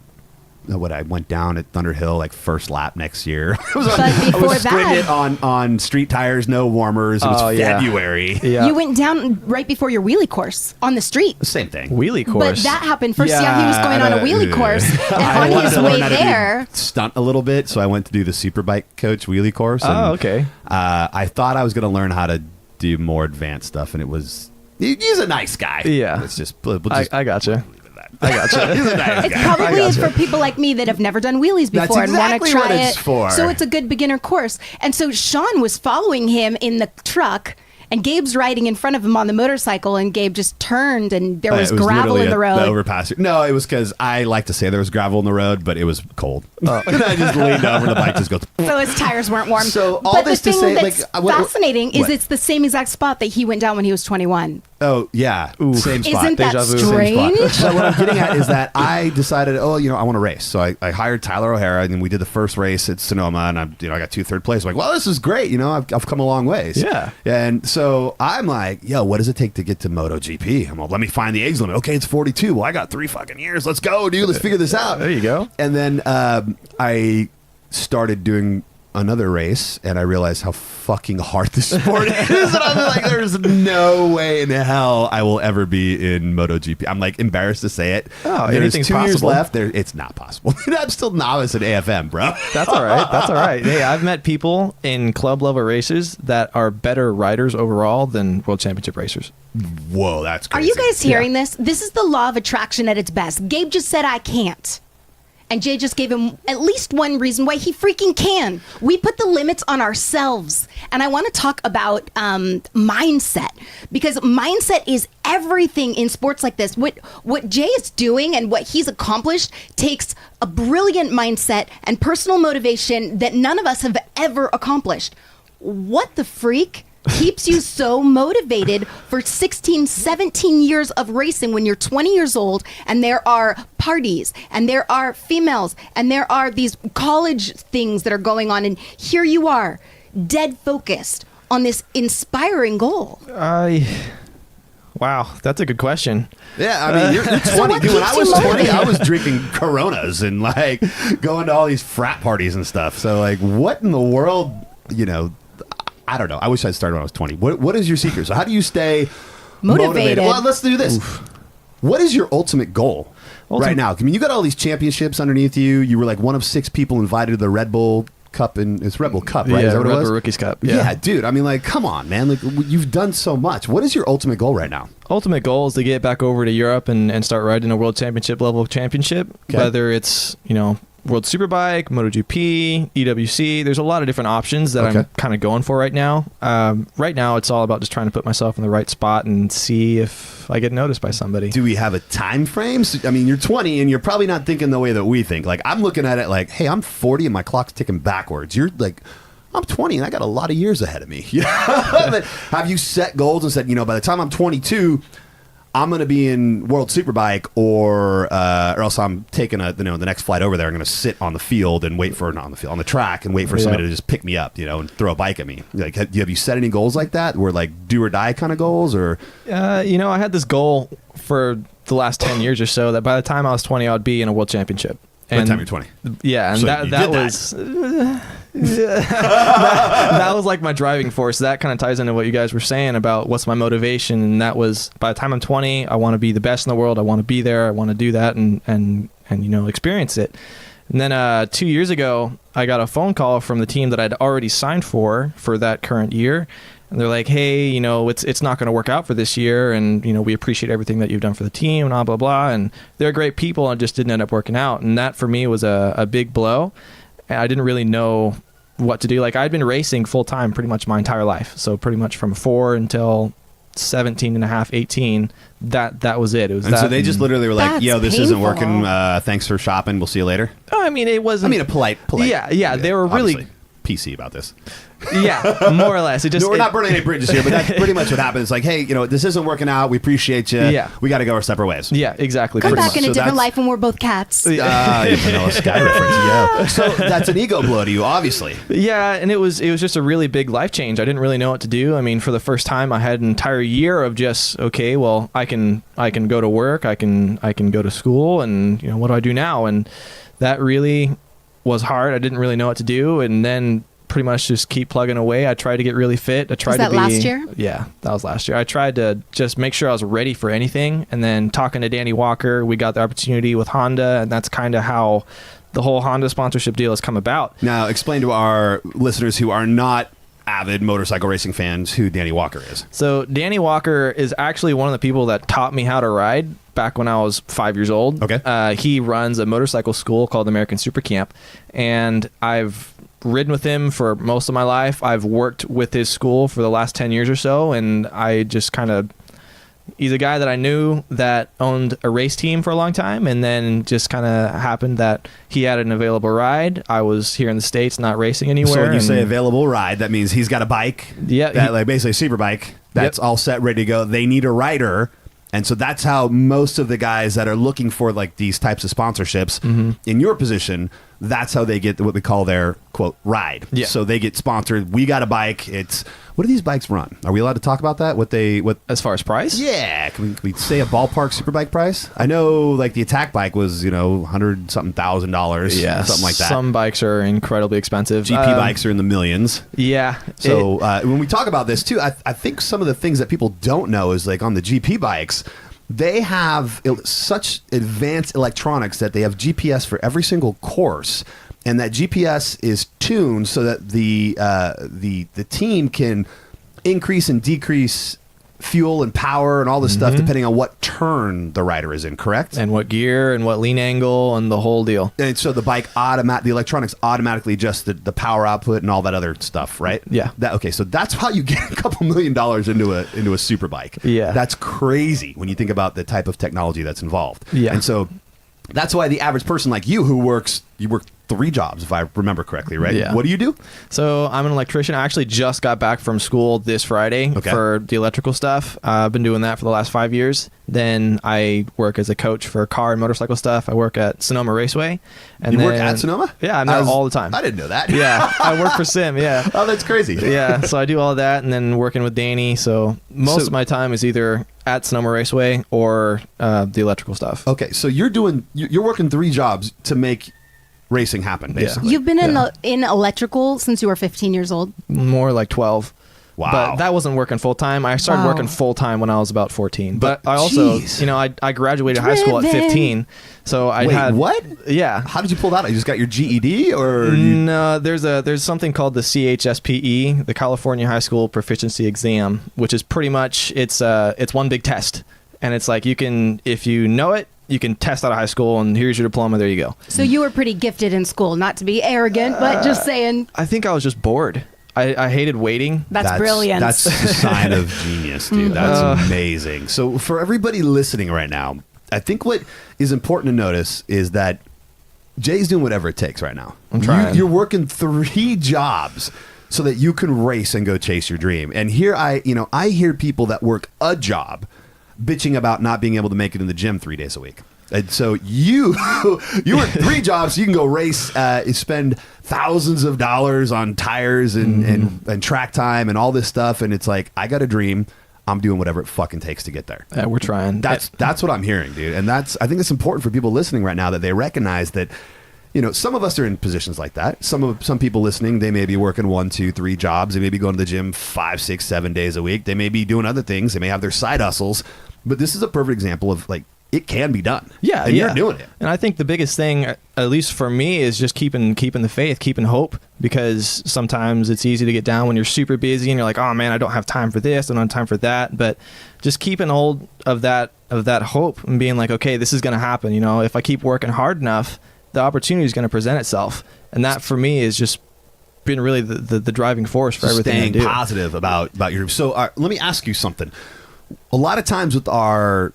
[SPEAKER 1] I went down at Thunderhill like first lap next year. I was
[SPEAKER 2] before
[SPEAKER 1] sprinting
[SPEAKER 2] that-
[SPEAKER 1] it on street tires, no warmers. It was
[SPEAKER 3] Oh, yeah.
[SPEAKER 1] February.
[SPEAKER 3] Yeah.
[SPEAKER 2] You went down right before your wheelie course on the street.
[SPEAKER 1] Same thing.
[SPEAKER 3] wheelie
[SPEAKER 2] But
[SPEAKER 3] course.
[SPEAKER 2] that happened first. Yeah, he was going on a wheelie course, and
[SPEAKER 1] I
[SPEAKER 2] on
[SPEAKER 1] wanted
[SPEAKER 2] his
[SPEAKER 1] to learn
[SPEAKER 2] way
[SPEAKER 1] how to do
[SPEAKER 2] there,
[SPEAKER 1] stunt a little bit, so I went to do the Superbike Coach wheelie course. And,
[SPEAKER 3] Oh, okay.
[SPEAKER 1] I thought I was going to learn how to do more advanced stuff, and it was. He's a nice guy.
[SPEAKER 3] Yeah.
[SPEAKER 1] It's just. We'll just
[SPEAKER 3] I gotcha.
[SPEAKER 1] leave it at that.
[SPEAKER 3] I gotcha.
[SPEAKER 1] He's a nice
[SPEAKER 2] it
[SPEAKER 1] guy.
[SPEAKER 2] probably
[SPEAKER 3] I
[SPEAKER 2] is
[SPEAKER 3] gotcha.
[SPEAKER 2] for people like me that have never done wheelies
[SPEAKER 1] That's
[SPEAKER 2] before and want
[SPEAKER 1] exactly
[SPEAKER 2] to try
[SPEAKER 1] what it's
[SPEAKER 2] it.
[SPEAKER 1] for.
[SPEAKER 2] So it's a good beginner course. And so Sean was following him in the truck. And Gabe's riding in front of him on the motorcycle, and Gabe just turned, and there was
[SPEAKER 1] It
[SPEAKER 2] gravel
[SPEAKER 1] literally
[SPEAKER 2] in the
[SPEAKER 1] The
[SPEAKER 2] road.
[SPEAKER 1] overpass. No, it was because I like to say there was gravel in the road, but it was cold. And I just leaned over, and the bike just goes.
[SPEAKER 2] So his tires weren't warm.
[SPEAKER 1] So all
[SPEAKER 2] but
[SPEAKER 1] this
[SPEAKER 2] the
[SPEAKER 1] to
[SPEAKER 2] thing
[SPEAKER 1] say,
[SPEAKER 2] that's
[SPEAKER 1] like, what-
[SPEAKER 2] fascinating is
[SPEAKER 1] what?
[SPEAKER 2] it's the same exact spot that he went down when he was 21.
[SPEAKER 1] Oh yeah, same spot.
[SPEAKER 2] Isn't that
[SPEAKER 3] Deja vu.
[SPEAKER 2] strange?
[SPEAKER 1] So what I'm getting at is that I decided, I want to race. So I hired Tyler O'Hara, and we did the first race at Sonoma, and I got 2 third place. I'm like, well, this is great. I've come a long ways.
[SPEAKER 3] Yeah.
[SPEAKER 1] And so I'm like, yo, what does it take to get to MotoGP? I'm like, let me find the age limit. Okay, it's 42. Well, I got 3 fucking years. Let's go, dude. Let's figure this out.
[SPEAKER 3] There you go.
[SPEAKER 1] And then I started doing another race, and I realized how fucking hard this sport is. And I'm like, there's no way in hell I will ever be in MotoGP. I'm like embarrassed to say it.
[SPEAKER 3] Oh,
[SPEAKER 1] There's
[SPEAKER 3] anything's
[SPEAKER 1] 2 years
[SPEAKER 3] possible.
[SPEAKER 1] left. It's not possible. I'm still novice at AFM, bro.
[SPEAKER 3] That's all right. That's all right. Hey, I've met people in club level races that are better riders overall than world championship racers.
[SPEAKER 1] Whoa, that's
[SPEAKER 2] Are
[SPEAKER 1] crazy.
[SPEAKER 2] you guys hearing this? This is the law of attraction at its best. Gabe just said I can't. And Jay just gave him at least one reason why he freaking can. We put the limits on ourselves. And I want to talk about mindset, because mindset is everything in sports like this. What Jay is doing and what he's accomplished takes a brilliant mindset and personal motivation that none of us have ever accomplished. What the freak keeps you so motivated for 16, 17 years of racing when you're 20 years old and there are parties and there are females and there are these college things that are going on, and here you are, dead focused on this inspiring goal?
[SPEAKER 3] Wow, that's a good question.
[SPEAKER 1] Yeah, I mean, you're 20. Dude, when I was 20, I was drinking Coronas and like going to all these frat parties and stuff. So like, what in the world, I don't know. I wish I'd started when I was 20. What is your secret? So how do you stay motivated? Well, let's do this. Oof. What is your ultimate goal right now? I mean, you got all these championships underneath you. You were like one of 6 people invited to the Red Bull Cup, and it's Red Bull Cup, right?
[SPEAKER 3] Yeah,
[SPEAKER 1] is that what
[SPEAKER 3] Red
[SPEAKER 1] it was?
[SPEAKER 3] Bull Rookies Cup.
[SPEAKER 1] Yeah, dude. I mean, like, come on, man. Like, you've done so much. What is your ultimate goal right now?
[SPEAKER 3] Ultimate goal is to get back over to Europe and start riding a World Championship level championship. Okay. Whether it's, World Superbike, MotoGP, EWC. There's a lot of different options that I'm kind of going for right now. Right now, it's all about just trying to put myself in the right spot and see if I get noticed by somebody.
[SPEAKER 1] Do we have a time frame? I mean, you're 20 and you're probably not thinking the way that we think. Like, I'm looking at it like, hey, I'm 40 and my clock's ticking backwards. You're like, I'm 20 and I got a lot of years ahead of me. Have you set goals and said, by the time I'm 22, I'm going to be in World Superbike, or else I'm taking the next flight over there. I'm going to sit on the field and wait for on the track and wait for somebody to just pick me up, and throw a bike at me. Like, have you set any goals like that, where like do or die kind of goals, or?
[SPEAKER 3] I had this goal for the last 10 years or so that by the time I was 20, I'd be in a World Championship.
[SPEAKER 1] By the time you're 20.
[SPEAKER 3] Yeah, and
[SPEAKER 1] so
[SPEAKER 3] that was that was like my driving force. That kind of ties into what you guys were saying about what's my motivation, and that was by the time I'm 20, I want to be the best in the world. I want to be there. I want to do that and experience it. And then 2 years ago, I got a phone call from the team that I'd already signed for that current year. And they're like, hey, it's not going to work out for this year. And, we appreciate everything that you've done for the team and blah, blah, blah. And they're great people, and it just didn't end up working out. And that for me was a big blow. And I didn't really know what to do. Like, I'd been racing full time pretty much my entire life. So pretty much from 4 until 17 and a half, 18, that was it. It was
[SPEAKER 1] and
[SPEAKER 3] that.
[SPEAKER 1] So they just literally were like,
[SPEAKER 2] That's
[SPEAKER 1] yo, this
[SPEAKER 2] painful.
[SPEAKER 1] isn't working. Thanks for shopping. We'll see you later.
[SPEAKER 3] I mean, it wasn't.
[SPEAKER 1] A polite.
[SPEAKER 3] Yeah. They were really
[SPEAKER 1] PC about this.
[SPEAKER 3] Yeah, more or less.
[SPEAKER 1] We're not burning any bridges here, but that's pretty much what happened. It's like, hey, this isn't working out. We appreciate you.
[SPEAKER 3] Yeah.
[SPEAKER 1] We got to go our separate ways.
[SPEAKER 3] Yeah, exactly.
[SPEAKER 2] Come back
[SPEAKER 3] much.
[SPEAKER 2] in a
[SPEAKER 1] So
[SPEAKER 2] different
[SPEAKER 1] that's-
[SPEAKER 2] life when we're both cats.
[SPEAKER 1] Vanilla Sky reference. Yeah. So that's an ego blow to you, obviously.
[SPEAKER 3] Yeah, and it was just a really big life change. I didn't really know what to do. I mean, for the first time, I had an entire year of just, okay, well, I can go to work, I can go to school, and what do I do now? And that really was hard. I didn't really know what to do, and then pretty much just keep plugging away. I tried to get really fit.
[SPEAKER 2] Was that last year?
[SPEAKER 3] Yeah, that was last year. I tried to just make sure I was ready for anything, and then talking to Danny Walker, we got the opportunity with Honda, and that's kind of how the whole Honda sponsorship deal has come about.
[SPEAKER 1] Now, explain to our listeners who are not avid motorcycle racing fans who Danny Walker is.
[SPEAKER 3] So Danny Walker is actually one of the people that taught me how to ride back when I was 5 years old.
[SPEAKER 1] Okay.
[SPEAKER 3] He runs a motorcycle school called American Super Camp, and I've ridden with him for most of my life. I've worked with his school for the last 10 years or so, and I just he's a guy that I knew that owned a race team for a long time, and then just kind of happened that he had an available ride. I was here in the States, not racing anywhere.
[SPEAKER 1] So when you say available ride, that means he's got a bike.
[SPEAKER 3] Yeah.
[SPEAKER 1] Like basically a super bike that's all set, ready to go. They need a rider. And so that's how most of the guys that are looking for like these types of sponsorships in your position, that's how they get what we call their quote ride.
[SPEAKER 3] Yeah.
[SPEAKER 1] So they get sponsored. We got a bike. What do these bikes run? Are we allowed to talk about that? What
[SPEAKER 3] as far as price?
[SPEAKER 1] Yeah. Can we say a ballpark superbike price? I know like the attack bike was, $100 something thousand,
[SPEAKER 3] Yeah,
[SPEAKER 1] something like that.
[SPEAKER 3] Some bikes are incredibly expensive.
[SPEAKER 1] GP bikes are in the millions.
[SPEAKER 3] Yeah.
[SPEAKER 1] So when we talk about this too, I think some of the things that people don't know is like on the GP bikes, they have such advanced electronics that they have GPS for every single course, and that GPS is tuned so that the team can increase and decrease fuel and power and all this stuff depending on what turn the rider is in, correct?
[SPEAKER 3] And what gear and what lean angle and the whole deal.
[SPEAKER 1] And so the bike the electronics automatically adjust the power output and all that other stuff, right?
[SPEAKER 3] Yeah.
[SPEAKER 1] Okay, so that's how you get a couple $1 million into a super bike.
[SPEAKER 3] Yeah.
[SPEAKER 1] That's crazy when you think about the type of technology that's involved.
[SPEAKER 3] Yeah.
[SPEAKER 1] And so that's why the average person like you work 3 jobs, if I remember correctly, right?
[SPEAKER 3] Yeah.
[SPEAKER 1] What do you do?
[SPEAKER 3] So I'm an electrician. I actually just got back from school this Friday for the electrical stuff. I've been doing that for the last 5 years. Then I work as a coach for car and motorcycle stuff. I work at Sonoma Raceway. And
[SPEAKER 1] You
[SPEAKER 3] then,
[SPEAKER 1] work at Sonoma?
[SPEAKER 3] Yeah, I'm there all the time.
[SPEAKER 1] I didn't know that.
[SPEAKER 3] Yeah, I work for Sim, yeah.
[SPEAKER 1] Oh, that's crazy.
[SPEAKER 3] Yeah, so I do all of that and then working with Danny. So most of my time is either at Sonoma Raceway or the electrical stuff.
[SPEAKER 1] Okay, so you're working 3 jobs to make racing happen, basically.
[SPEAKER 2] You've been in electrical since you were 15 years old?
[SPEAKER 3] More like 12.
[SPEAKER 1] Wow.
[SPEAKER 3] But that wasn't working full time. I started working full time when I was about 14. But I also, I graduated high school at 15. So I had
[SPEAKER 1] what?
[SPEAKER 3] Yeah.
[SPEAKER 1] How did you pull that out? You just got your GED or
[SPEAKER 3] No, there's something called the CHSPE, the California High School Proficiency Exam, which is pretty much it's one big test. And it's like if you know it, you can test out of high school and here's your diploma, there you go.
[SPEAKER 2] So you were pretty gifted in school, not to be arrogant, but just saying.
[SPEAKER 3] I think I was just bored. I hated waiting.
[SPEAKER 2] That's brilliant.
[SPEAKER 1] That's a sign of genius, dude. That's amazing. So for everybody listening right now, I think what is important to notice is that Jay's doing whatever it takes right now.
[SPEAKER 3] I'm trying.
[SPEAKER 1] You're working 3 jobs so that you can race and go chase your dream. And here I hear people that work a job bitching about not being able to make it in the gym 3 days a week. And so you work 3 jobs so you can go race, spend thousands of dollars on tires and track time and all this stuff. And it's like, I got a dream. I'm doing whatever it fucking takes to get there.
[SPEAKER 3] We're trying.
[SPEAKER 1] That's what I'm hearing, dude. And I think it's important for people listening right now that they recognize that, some of us are in positions like that. Some people listening, they may be working 1, 2, 3 jobs. They may be going to the gym 5, 6, 7 days a week. They may be doing other things. They may have their side hustles. But this is a perfect example of like, it can be done.
[SPEAKER 3] Yeah,
[SPEAKER 1] and you're doing it.
[SPEAKER 3] And I think the biggest thing, at least for me, is just keeping the faith, keeping hope, because sometimes it's easy to get down when you're super busy and you're like, oh man, I don't have time for this, I don't have time for that. But just keeping hold of that hope and being like, okay, this is going to happen. If I keep working hard enough, the opportunity is going to present itself. And that for me is just been really the driving force for everything I do.
[SPEAKER 1] Staying positive about your. So let me ask you something. A lot of times with our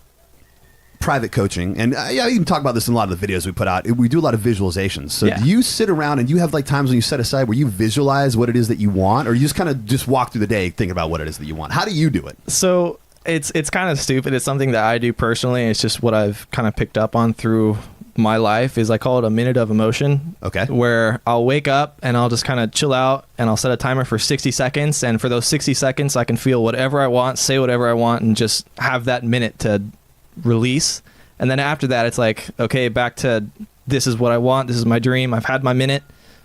[SPEAKER 1] private coaching, and I even talk about this in a lot of the videos we put out, we do a lot of visualizations. So do you sit around and you have like times when you set aside where you visualize what it is that you want, or you just kind of just walk through the day thinking about what it is that you want? How do you do it?
[SPEAKER 3] So it's kind of stupid. It's something that I do personally. It's just what I've kind of picked up on through my life is I call it a minute of emotion.
[SPEAKER 1] Okay.
[SPEAKER 3] Where I'll wake up and I'll just kind of chill out and I'll set a timer for 60 seconds. And for those 60 seconds, I can feel whatever I want, say whatever I want, and just have that minute to release. And then after that, it's like, okay, back to this is what I want. This is my dream. I've had my minute.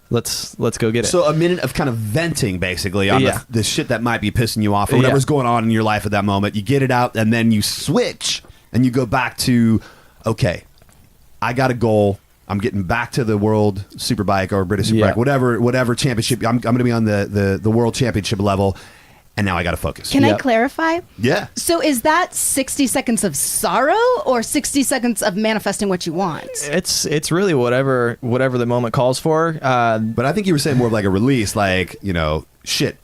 [SPEAKER 3] Let's go get it.
[SPEAKER 1] So a minute of kind of venting basically on the shit that might be pissing you off or whatever's going on in your life at that moment. You get it out and then you switch and you go back to, okay, I got a goal. I'm getting back to the World Superbike or British Superbike, whatever championship. I'm going to be on the World Championship level, and now I got to focus.
[SPEAKER 2] Can I clarify?
[SPEAKER 1] Yeah.
[SPEAKER 2] So is that 60 seconds of sorrow or 60 seconds of manifesting what you want?
[SPEAKER 3] It's really whatever the moment calls for.
[SPEAKER 1] But I think you were saying more of like a release, like, shit,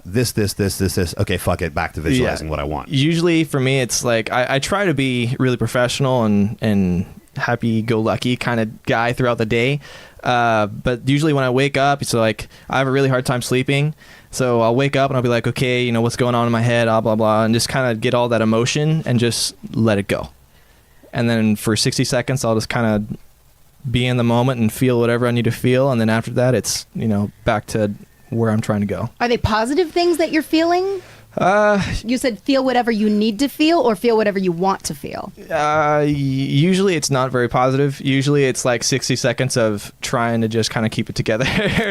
[SPEAKER 1] this. Okay, fuck it. Back to visualizing what I want.
[SPEAKER 3] Usually for me, it's like I try to be really professional and happy-go-lucky kind of guy throughout the day. But usually when I wake up, it's like I have a really hard time sleeping. So I'll wake up and I'll be like, okay, what's going on in my head, blah, blah, blah, and just kind of get all that emotion and just let it go. And then for 60 seconds, I'll just kind of be in the moment and feel whatever I need to feel. And then after that, it's, back to where I'm trying to go. Are
[SPEAKER 2] they positive things that you're feeling? You said feel whatever you need to feel or feel whatever you want to feel.
[SPEAKER 3] Usually it's not very positive. Usually it's like 60 seconds of trying to just kind of keep it together.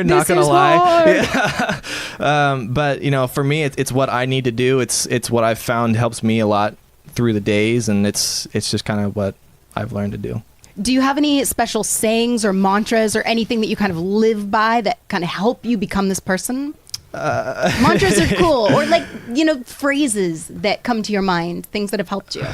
[SPEAKER 3] Not gonna lie. Yeah. But for me, it's what I need to do. It's what I've found helps me a lot through the days, and it's just kind of what I've learned to do.
[SPEAKER 2] Do you have any special sayings or mantras or anything that you kind of live by that kind of help you become this person? Mantras are cool, or like phrases that come to your mind, things that have helped you.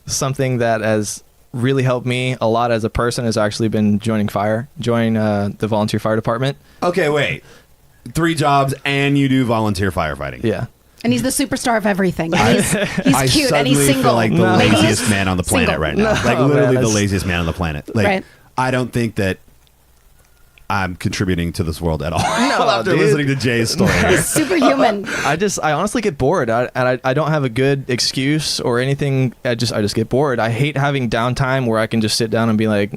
[SPEAKER 3] Something that has really helped me a lot as a person has actually been joining the volunteer fire department.
[SPEAKER 1] Okay, wait. 3 jobs and you do volunteer firefighting.
[SPEAKER 3] Yeah.
[SPEAKER 2] And he's the superstar of everything. And he's cute and he's single.
[SPEAKER 1] Feel like the laziest man on the planet
[SPEAKER 2] Single.
[SPEAKER 1] right now.
[SPEAKER 3] No,
[SPEAKER 1] Like literally
[SPEAKER 3] man,
[SPEAKER 1] the laziest man on the planet. Like
[SPEAKER 2] Right.
[SPEAKER 1] I don't think that I'm contributing to this world at all.
[SPEAKER 3] No,
[SPEAKER 1] After
[SPEAKER 3] dude.
[SPEAKER 1] listening to Jay's story.
[SPEAKER 2] He's superhuman.
[SPEAKER 3] I honestly get bored. I don't have a good excuse or anything. I just get bored. I hate having downtime where I can just sit down and be like,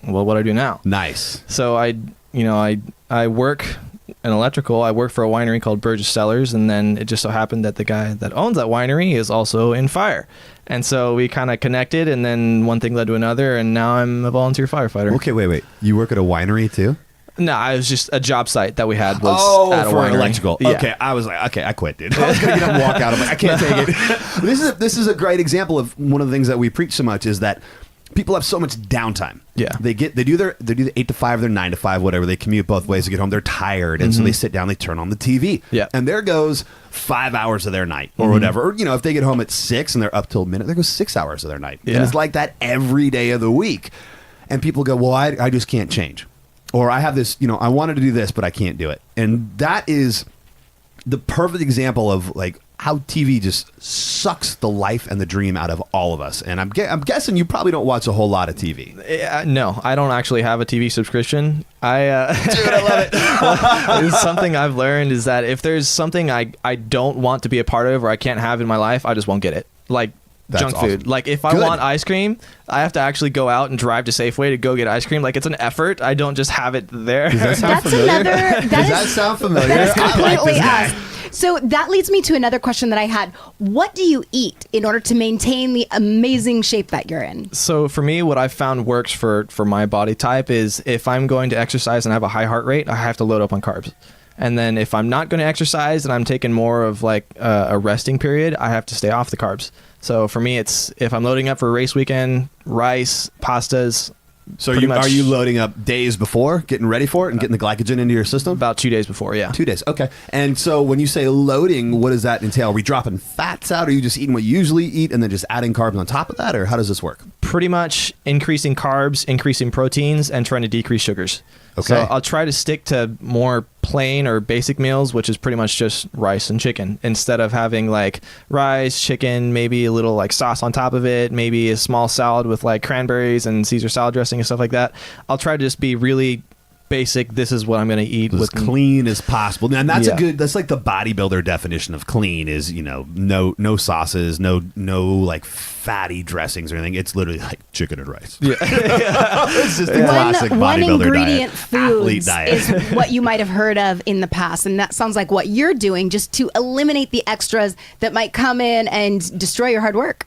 [SPEAKER 3] well, what do I do now?
[SPEAKER 1] Nice.
[SPEAKER 3] So I work in electrical. I work for a winery called Burgess Cellars, and then it just so happened that the guy that owns that winery is also in fire. And so we kind of connected, and then one thing led to another, and now I'm a volunteer firefighter.
[SPEAKER 1] Okay, wait. You work at a winery too?
[SPEAKER 3] No, I was just a job site that we had was at a
[SPEAKER 1] for
[SPEAKER 3] winery.
[SPEAKER 1] electrical.
[SPEAKER 3] Yeah.
[SPEAKER 1] Okay, I was like, okay, I quit, dude. I was gonna get up and walk out. I'm like, I can't take it. This is a great example of one of the things that we preach so much is that people have so much downtime.
[SPEAKER 3] Yeah.
[SPEAKER 1] They do the 8 to 5, their 9 to 5, whatever. They commute both ways to get home. They're tired, and so they sit down, they turn on the TV.
[SPEAKER 3] Yeah.
[SPEAKER 1] And there goes 5 hours of their night or whatever. Or, if they get home at 6 and they're up till midnight, there goes 6 hours of their night.
[SPEAKER 3] Yeah.
[SPEAKER 1] And it's like that every day of the week. And people go, well, I just can't change. Or I have this, I wanted to do this, but I can't do it. And that is the perfect example of like how TV just sucks the life and the dream out of all of us. And I'm guessing you probably don't watch a whole lot of TV.
[SPEAKER 3] No, I don't actually have a TV subscription.
[SPEAKER 1] Dude, I love it.
[SPEAKER 3] It's something I've learned is that if there's something I don't want to be a part of or I can't have in my life, I just won't get it. Like
[SPEAKER 1] That's
[SPEAKER 3] junk
[SPEAKER 1] awesome.
[SPEAKER 3] food. Like if I want ice cream, I have to actually go out and drive to Safeway to go get ice cream. Like it's an effort. I don't just have it there.
[SPEAKER 1] Does that sound
[SPEAKER 2] That's
[SPEAKER 1] familiar?
[SPEAKER 2] another.
[SPEAKER 1] Does that sound familiar?
[SPEAKER 2] That is
[SPEAKER 1] I like
[SPEAKER 2] completely
[SPEAKER 1] this guy.
[SPEAKER 2] us. So that leads me to another question that I had. What do you eat in order to maintain the amazing shape that you're in?
[SPEAKER 3] So for me, what I've found works for my body type is if I'm going to exercise and have a high heart rate, I have to load up on carbs. And then if I'm not going to exercise and I'm taking more of like a resting period, I have to stay off the carbs. So for me, it's if I'm loading up for a race weekend, rice, pastas.
[SPEAKER 1] So
[SPEAKER 3] pretty much
[SPEAKER 1] are you loading up days before, getting ready for it, and getting the glycogen into your system?
[SPEAKER 3] About 2 days before, yeah.
[SPEAKER 1] 2 days, okay. And so when you say loading, what does that entail? Are we dropping fats out? Are you just eating what you usually eat and then just adding carbs on top of that? Or how does this work?
[SPEAKER 3] Pretty much increasing carbs, increasing proteins, and trying to decrease sugars.
[SPEAKER 1] Okay.
[SPEAKER 3] So I'll try to stick to more plain or basic meals, which is pretty much just rice and chicken, instead of having like rice, chicken, maybe a little like sauce on top of it, maybe a small salad with like cranberries and Caesar salad dressing and stuff like that. I'll try to just be really basic. This is what I'm going to eat
[SPEAKER 1] As clean as possible. And that's
[SPEAKER 3] Yeah.
[SPEAKER 1] that's like the bodybuilder definition of clean is, no sauces, no like fatty dressings or anything. It's literally like chicken and rice.
[SPEAKER 3] Yeah.
[SPEAKER 1] It's just the classic
[SPEAKER 2] One
[SPEAKER 1] bodybuilder
[SPEAKER 2] ingredient
[SPEAKER 1] diet. Athlete
[SPEAKER 2] foods
[SPEAKER 1] diet.
[SPEAKER 2] is what you might have heard of in the past, and that sounds like what you're doing, just to eliminate the extras that might come in and destroy your hard work.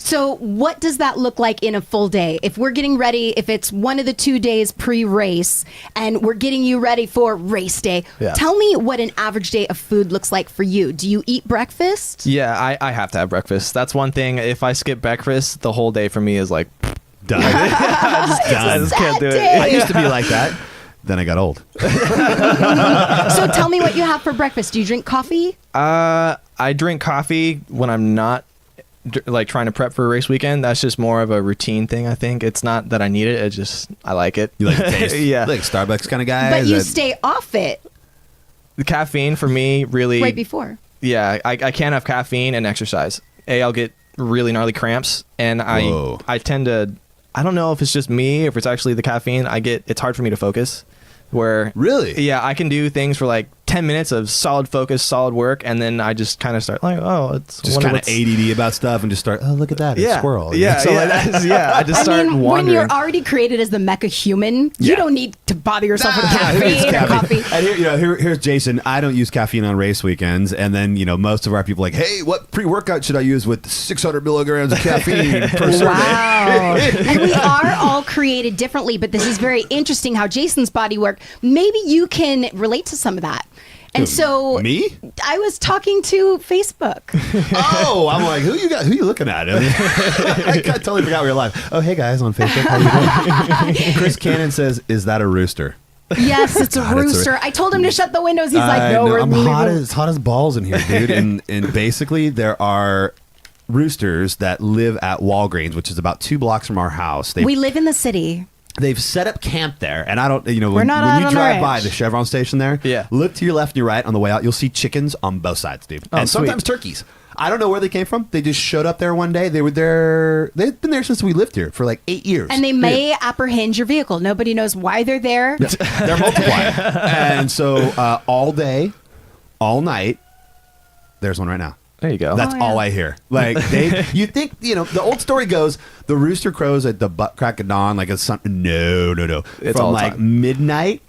[SPEAKER 2] So what does that look like in a full day? If we're getting ready, if it's one of the 2 days pre-race and we're getting you ready for race day,
[SPEAKER 3] Yeah.
[SPEAKER 2] tell me what an average day of food looks like for you. Do you eat breakfast?
[SPEAKER 3] Yeah, I have to have breakfast. That's one thing. If I skip breakfast, the whole day for me is like
[SPEAKER 1] Done.
[SPEAKER 3] I just can't do it.
[SPEAKER 1] I used to be like that. Then I got old.
[SPEAKER 2] So tell me what you have for breakfast. Do you drink coffee?
[SPEAKER 3] I drink coffee when I'm not like trying to prep for a race weekend. That's just more of a routine thing. I think it's not that I need it. It's just I like it.
[SPEAKER 1] You like the taste?
[SPEAKER 3] Yeah.
[SPEAKER 1] Like Starbucks kind of guy?
[SPEAKER 2] But
[SPEAKER 1] Is
[SPEAKER 2] you
[SPEAKER 1] that-
[SPEAKER 2] stay off it
[SPEAKER 3] The caffeine for me really.
[SPEAKER 2] right before.
[SPEAKER 3] Yeah, I can't have caffeine and exercise. I'll get really gnarly cramps, and
[SPEAKER 1] Whoa.
[SPEAKER 3] I tend to. I don't know if it's just me, if it's actually the caffeine. It's hard for me to focus. Where
[SPEAKER 1] Really?
[SPEAKER 3] Yeah, I can do things for like 10 minutes of solid focus, solid work, and then I just kind of start like, oh, it's
[SPEAKER 1] Just kind of ADD about stuff and just start, oh, look at that, it's a squirrel.
[SPEAKER 3] Yeah,
[SPEAKER 1] So like that.
[SPEAKER 3] yeah. I just start
[SPEAKER 2] I mean, when
[SPEAKER 3] wandering.
[SPEAKER 2] you're already created as the mecha human,
[SPEAKER 1] Yeah.
[SPEAKER 2] you don't need to bother yourself with
[SPEAKER 1] Who needs
[SPEAKER 2] caffeine or coffee.
[SPEAKER 1] And here's Jason. I don't use caffeine on race weekends, and then most of our people are like, hey, what pre-workout should I use with 600 milligrams of caffeine per serving?
[SPEAKER 2] Wow. And we are all created differently, but this is very interesting how Jason's body worked. Maybe you can relate to some of that. And so
[SPEAKER 1] Me?
[SPEAKER 2] I was talking to Facebook.
[SPEAKER 1] Oh, I'm like, who you looking at? I totally forgot we were live. Oh, hey guys on Facebook, how you doing? Chris Cannon says, is that a rooster?
[SPEAKER 2] Yes, it's a rooster. I told him to shut the windows. He's like, no, we're
[SPEAKER 1] I'm
[SPEAKER 2] leaving.
[SPEAKER 1] hot as balls in here, dude. And basically, there are roosters that live at Walgreens, which is about 2 blocks from our house.
[SPEAKER 2] We live in the city.
[SPEAKER 1] They've set up camp there, and I don't, when
[SPEAKER 2] not out
[SPEAKER 1] you
[SPEAKER 2] on the
[SPEAKER 1] drive by
[SPEAKER 2] ranch.
[SPEAKER 1] the Chevron station there,
[SPEAKER 3] Yeah.
[SPEAKER 1] look to your left and your right on the way out, you'll see chickens on both sides, dude.
[SPEAKER 3] Oh,
[SPEAKER 1] And sometimes
[SPEAKER 3] sweet.
[SPEAKER 1] turkeys. I don't know where they came from. They just showed up there one day. They were there. They've been there since we lived here for like 8 years.
[SPEAKER 2] And they may apprehend your vehicle. Nobody knows why they're there.
[SPEAKER 1] They're multiplying. And so all day, all night, there's one right now.
[SPEAKER 3] There you go.
[SPEAKER 1] That's
[SPEAKER 2] Oh, yeah.
[SPEAKER 1] all I hear. Like you think, the old story goes, the rooster crows at the butt crack of dawn, like it's something. No.
[SPEAKER 3] It's
[SPEAKER 1] From
[SPEAKER 3] all the
[SPEAKER 1] like
[SPEAKER 3] time.
[SPEAKER 1] midnight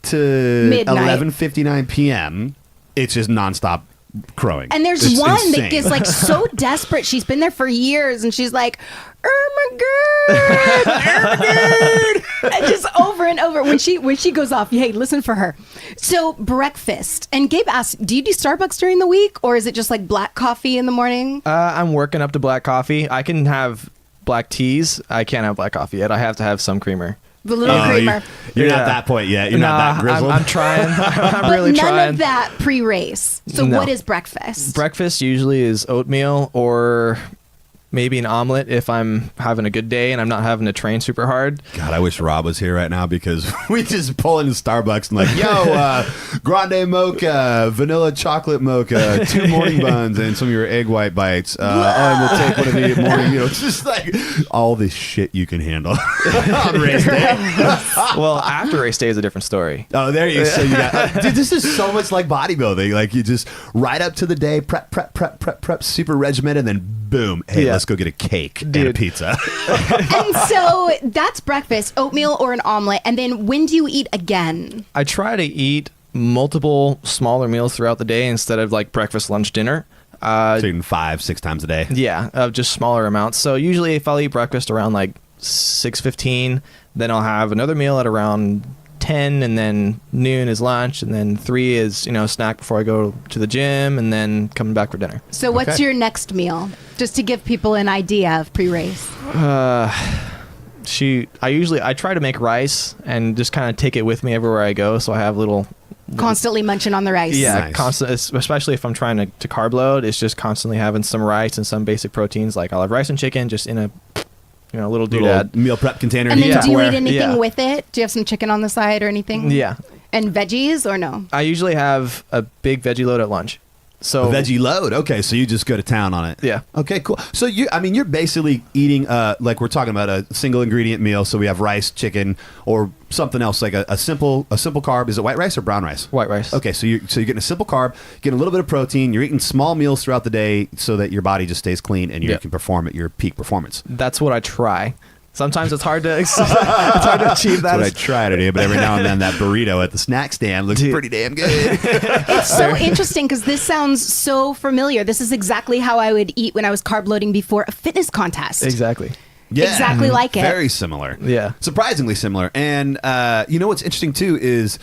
[SPEAKER 1] to 11:59 p.m. It's just nonstop crowing.
[SPEAKER 2] And there's
[SPEAKER 1] It's
[SPEAKER 2] one
[SPEAKER 1] insane.
[SPEAKER 2] that is like so desperate. She's been there for years, and she's like, Ermagerd, and just over and over. When she goes off, hey, listen for her. So breakfast. And Gabe asked, do you do Starbucks during the week, or is it just like black coffee in the morning?
[SPEAKER 3] I'm working up to black coffee. I can have black teas. I can't have black coffee yet. I have to have some creamer.
[SPEAKER 2] The little
[SPEAKER 1] Oh,
[SPEAKER 2] creamer.
[SPEAKER 1] You're
[SPEAKER 3] Yeah.
[SPEAKER 1] not that point yet. You're not that grizzled.
[SPEAKER 3] I'm trying. I'm
[SPEAKER 2] But
[SPEAKER 3] really
[SPEAKER 2] none
[SPEAKER 3] trying.
[SPEAKER 2] of that pre-race. So
[SPEAKER 3] No.
[SPEAKER 2] what is breakfast?
[SPEAKER 3] Breakfast usually is oatmeal or maybe an omelet if I'm having a good day and I'm not having to train super hard.
[SPEAKER 1] God, I wish Rob was here right now because we just pull into Starbucks and like, yo, grande mocha, vanilla chocolate mocha, 2 morning buns, and some of your egg white bites. And we'll take one of the morning, it's just like all this shit you can handle on race day.
[SPEAKER 3] Well, after race day is a different story.
[SPEAKER 1] Oh, there you go. So you got, dude, this is so much like bodybuilding. Like you just right up to the day, prep, super regimented, and then boom, hey,
[SPEAKER 3] Yeah.
[SPEAKER 1] let's go get a cake and a
[SPEAKER 3] Dude.
[SPEAKER 1] pizza.
[SPEAKER 2] And so that's breakfast, oatmeal or an omelet. And then when do you eat again?
[SPEAKER 3] I try to eat multiple smaller meals throughout the day instead of like breakfast, lunch, dinner.
[SPEAKER 1] So eating 5-6 times a day.
[SPEAKER 3] Yeah, of just smaller amounts. So usually if I'll eat breakfast around like 6:15, then I'll have another meal at around 10, and then noon is lunch, and then 3 is, snack before I go to the gym, and then coming back for dinner.
[SPEAKER 2] So what's
[SPEAKER 1] Okay.
[SPEAKER 2] your next meal? Just to give people an idea of pre-race.
[SPEAKER 3] I try to make rice and just kind of take it with me everywhere I go, so I have little
[SPEAKER 2] Constantly munching on the rice.
[SPEAKER 3] yeah,
[SPEAKER 1] Nice.
[SPEAKER 3] constant. Especially if I'm trying to carb load, it's just constantly having some rice and some basic proteins. Like I'll have rice and chicken just in a little
[SPEAKER 1] Little
[SPEAKER 3] doodad.
[SPEAKER 1] meal prep container.
[SPEAKER 2] And then
[SPEAKER 3] Yeah.
[SPEAKER 2] do you eat
[SPEAKER 3] Tupperware.
[SPEAKER 2] anything
[SPEAKER 3] Yeah.
[SPEAKER 2] with it? Do you have some chicken on the side or anything?
[SPEAKER 3] Yeah,
[SPEAKER 2] And veggies or no?
[SPEAKER 3] I usually have a big veggie load at lunch. So
[SPEAKER 1] A veggie load. Okay, so you just go to town on it.
[SPEAKER 3] Yeah.
[SPEAKER 1] Okay, cool. So you're basically eating like we're talking about a single ingredient meal. So we have rice, chicken, or something else like a simple carb. Is it white rice or brown rice?
[SPEAKER 3] white rice.
[SPEAKER 1] Okay, so you're getting a simple carb, getting a little bit of protein. You're eating small meals throughout the day so that your body just stays clean and you
[SPEAKER 3] Yeah.
[SPEAKER 1] can perform at your peak performance.
[SPEAKER 3] That's what I try. Sometimes it's hard to it's hard to achieve that.
[SPEAKER 1] That's what I try to do, but every now and then that burrito at the snack stand looks
[SPEAKER 3] Dude.
[SPEAKER 1] pretty damn good.
[SPEAKER 2] It's so interesting because this sounds so familiar. This is exactly how I would eat when I was carb loading before a fitness contest.
[SPEAKER 3] Exactly.
[SPEAKER 1] Yeah,
[SPEAKER 2] Exactly like it.
[SPEAKER 1] Very similar.
[SPEAKER 3] Yeah.
[SPEAKER 1] Surprisingly similar. And what's interesting too is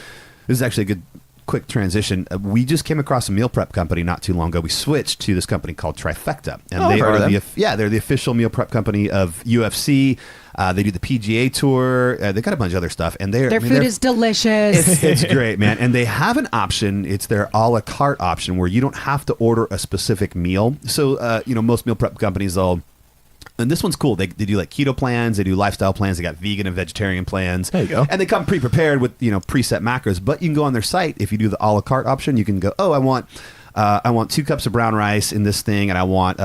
[SPEAKER 1] this is actually a good quick transition. We just came across a meal prep company not too long ago. We switched to this company called Trifecta, and
[SPEAKER 3] Oh,
[SPEAKER 1] they
[SPEAKER 3] I've heard
[SPEAKER 1] are
[SPEAKER 3] of them.
[SPEAKER 1] they're the official meal prep company of UFC. They do the PGA Tour. They got a bunch of other stuff, and
[SPEAKER 2] Their food is delicious.
[SPEAKER 1] it's great, man. And they have an option. It's their a la carte option where you don't have to order a specific meal. So, most meal prep companies, and this one's cool. They do like keto plans. They do lifestyle plans. They got vegan and vegetarian plans.
[SPEAKER 3] There you go.
[SPEAKER 1] And they come pre-prepared with, preset macros. But you can go on their site. If you do the a la carte option, you can go, I want 2 cups of brown rice in this thing, and I want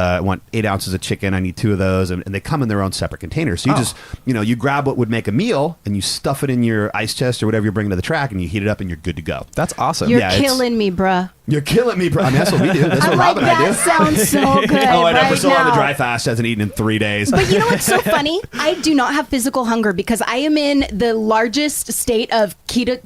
[SPEAKER 1] 8 ounces of chicken. I need 2 of those, and they come in their own separate containers. So you just, you grab what would make a meal, and you stuff it in your ice chest or whatever you're bringing to the track, and you heat it up, and you're good to go.
[SPEAKER 3] That's awesome.
[SPEAKER 2] You're
[SPEAKER 1] Yeah, it's-
[SPEAKER 2] killing me, bruh.
[SPEAKER 1] You're killing me, bro. I mean, that's what we do. That's what
[SPEAKER 2] I'm like,
[SPEAKER 1] Rob and I do.
[SPEAKER 2] that sounds so good
[SPEAKER 1] Oh, I know.
[SPEAKER 2] right
[SPEAKER 1] Priscilla on the
[SPEAKER 2] now.
[SPEAKER 1] dry fast hasn't eaten in 3 days.
[SPEAKER 2] But you know what's so funny? I do not have physical hunger because I am in the largest state of keto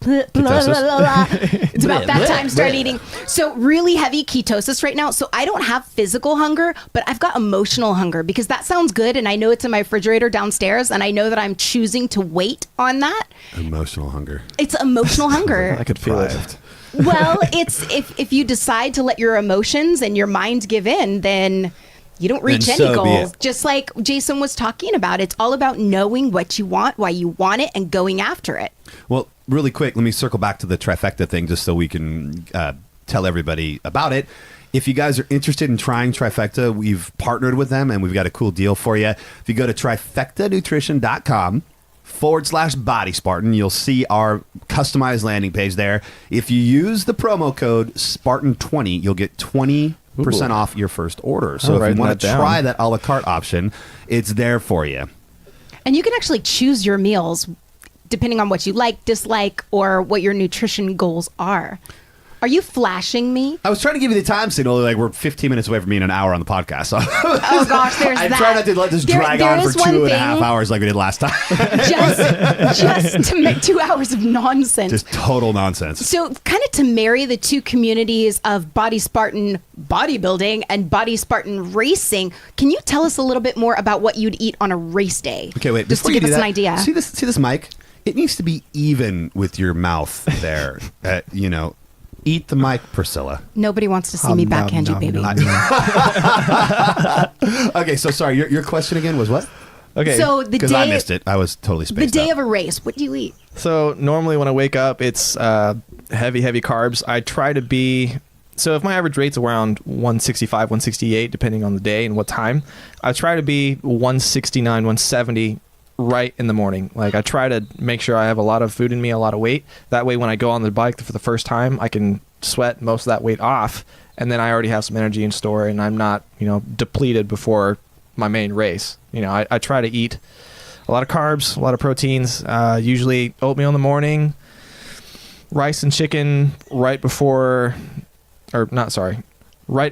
[SPEAKER 2] blah, blah, blah, blah, blah. It's about that time start eating. So really heavy ketosis right now. So I don't have physical hunger, but I've got emotional hunger because that sounds good, and I know it's in my refrigerator downstairs, and I know that I'm choosing to wait on that.
[SPEAKER 1] Emotional hunger.
[SPEAKER 2] It's emotional hunger.
[SPEAKER 3] I could feel it.
[SPEAKER 1] Deprived.
[SPEAKER 2] Well, it's if you decide to let your emotions and your mind give in, then you don't reach
[SPEAKER 1] Then
[SPEAKER 2] any
[SPEAKER 1] so be
[SPEAKER 2] goals.
[SPEAKER 1] it.
[SPEAKER 2] Just like Jason was talking about, it's all about knowing what you want, why you want it, and going after it.
[SPEAKER 1] Well, really quick, let me circle back to the trifecta thing just so we can tell everybody about it. If you guys are interested in trying Trifecta, we've partnered with them and we've got a cool deal for you. If you go to trifectanutrition.com/Body Spartan, you'll see our customized landing page there. If you use the promo code Spartan20, you'll get 20% off your first order. So if you want to try that a la carte option, it's there for you.
[SPEAKER 2] And you can actually choose your meals depending on what you like, dislike, or what your nutrition goals are. Are you flashing me?
[SPEAKER 1] I was trying to give you the time signal. Like, we're 15 minutes away from being an hour on the podcast. So
[SPEAKER 2] Oh gosh, there's
[SPEAKER 1] I
[SPEAKER 2] that.
[SPEAKER 1] try not to let this drag on for 2.5 hours like we did last time.
[SPEAKER 2] just to make 2 hours of nonsense.
[SPEAKER 1] Just total nonsense.
[SPEAKER 2] So kind of to marry the two communities of Body Spartan bodybuilding and Body Spartan racing, can you tell us a little bit more about what you'd eat on a race day?
[SPEAKER 1] Okay, wait.
[SPEAKER 2] Just to
[SPEAKER 1] before you
[SPEAKER 2] give
[SPEAKER 1] do
[SPEAKER 2] us an
[SPEAKER 1] that,
[SPEAKER 2] idea.
[SPEAKER 1] See this mic? It needs to be even with your mouth there. Eat the mic, Priscilla.
[SPEAKER 2] Nobody wants to see me backhand you, baby.
[SPEAKER 1] Okay, so sorry. Your question again was what?
[SPEAKER 3] Okay.
[SPEAKER 2] So the
[SPEAKER 1] Because
[SPEAKER 2] day
[SPEAKER 1] I missed it. I was totally
[SPEAKER 2] the
[SPEAKER 1] spaced
[SPEAKER 2] day
[SPEAKER 1] out.
[SPEAKER 2] of a race, what do you eat?
[SPEAKER 3] So normally when I wake up, it's heavy carbs. I try to be, so if my average rate's around 165, 168, depending on the day and what time, I try to be 169, 170 right in the morning. Like, I try to make sure I have a lot of food in me, a lot of weight. That way when I go on the bike for the first time, I can sweat most of that weight off, and then I already have some energy in store, and I'm not, depleted before my main race. I try to eat a lot of carbs, a lot of proteins, usually oatmeal in the morning, rice and chicken right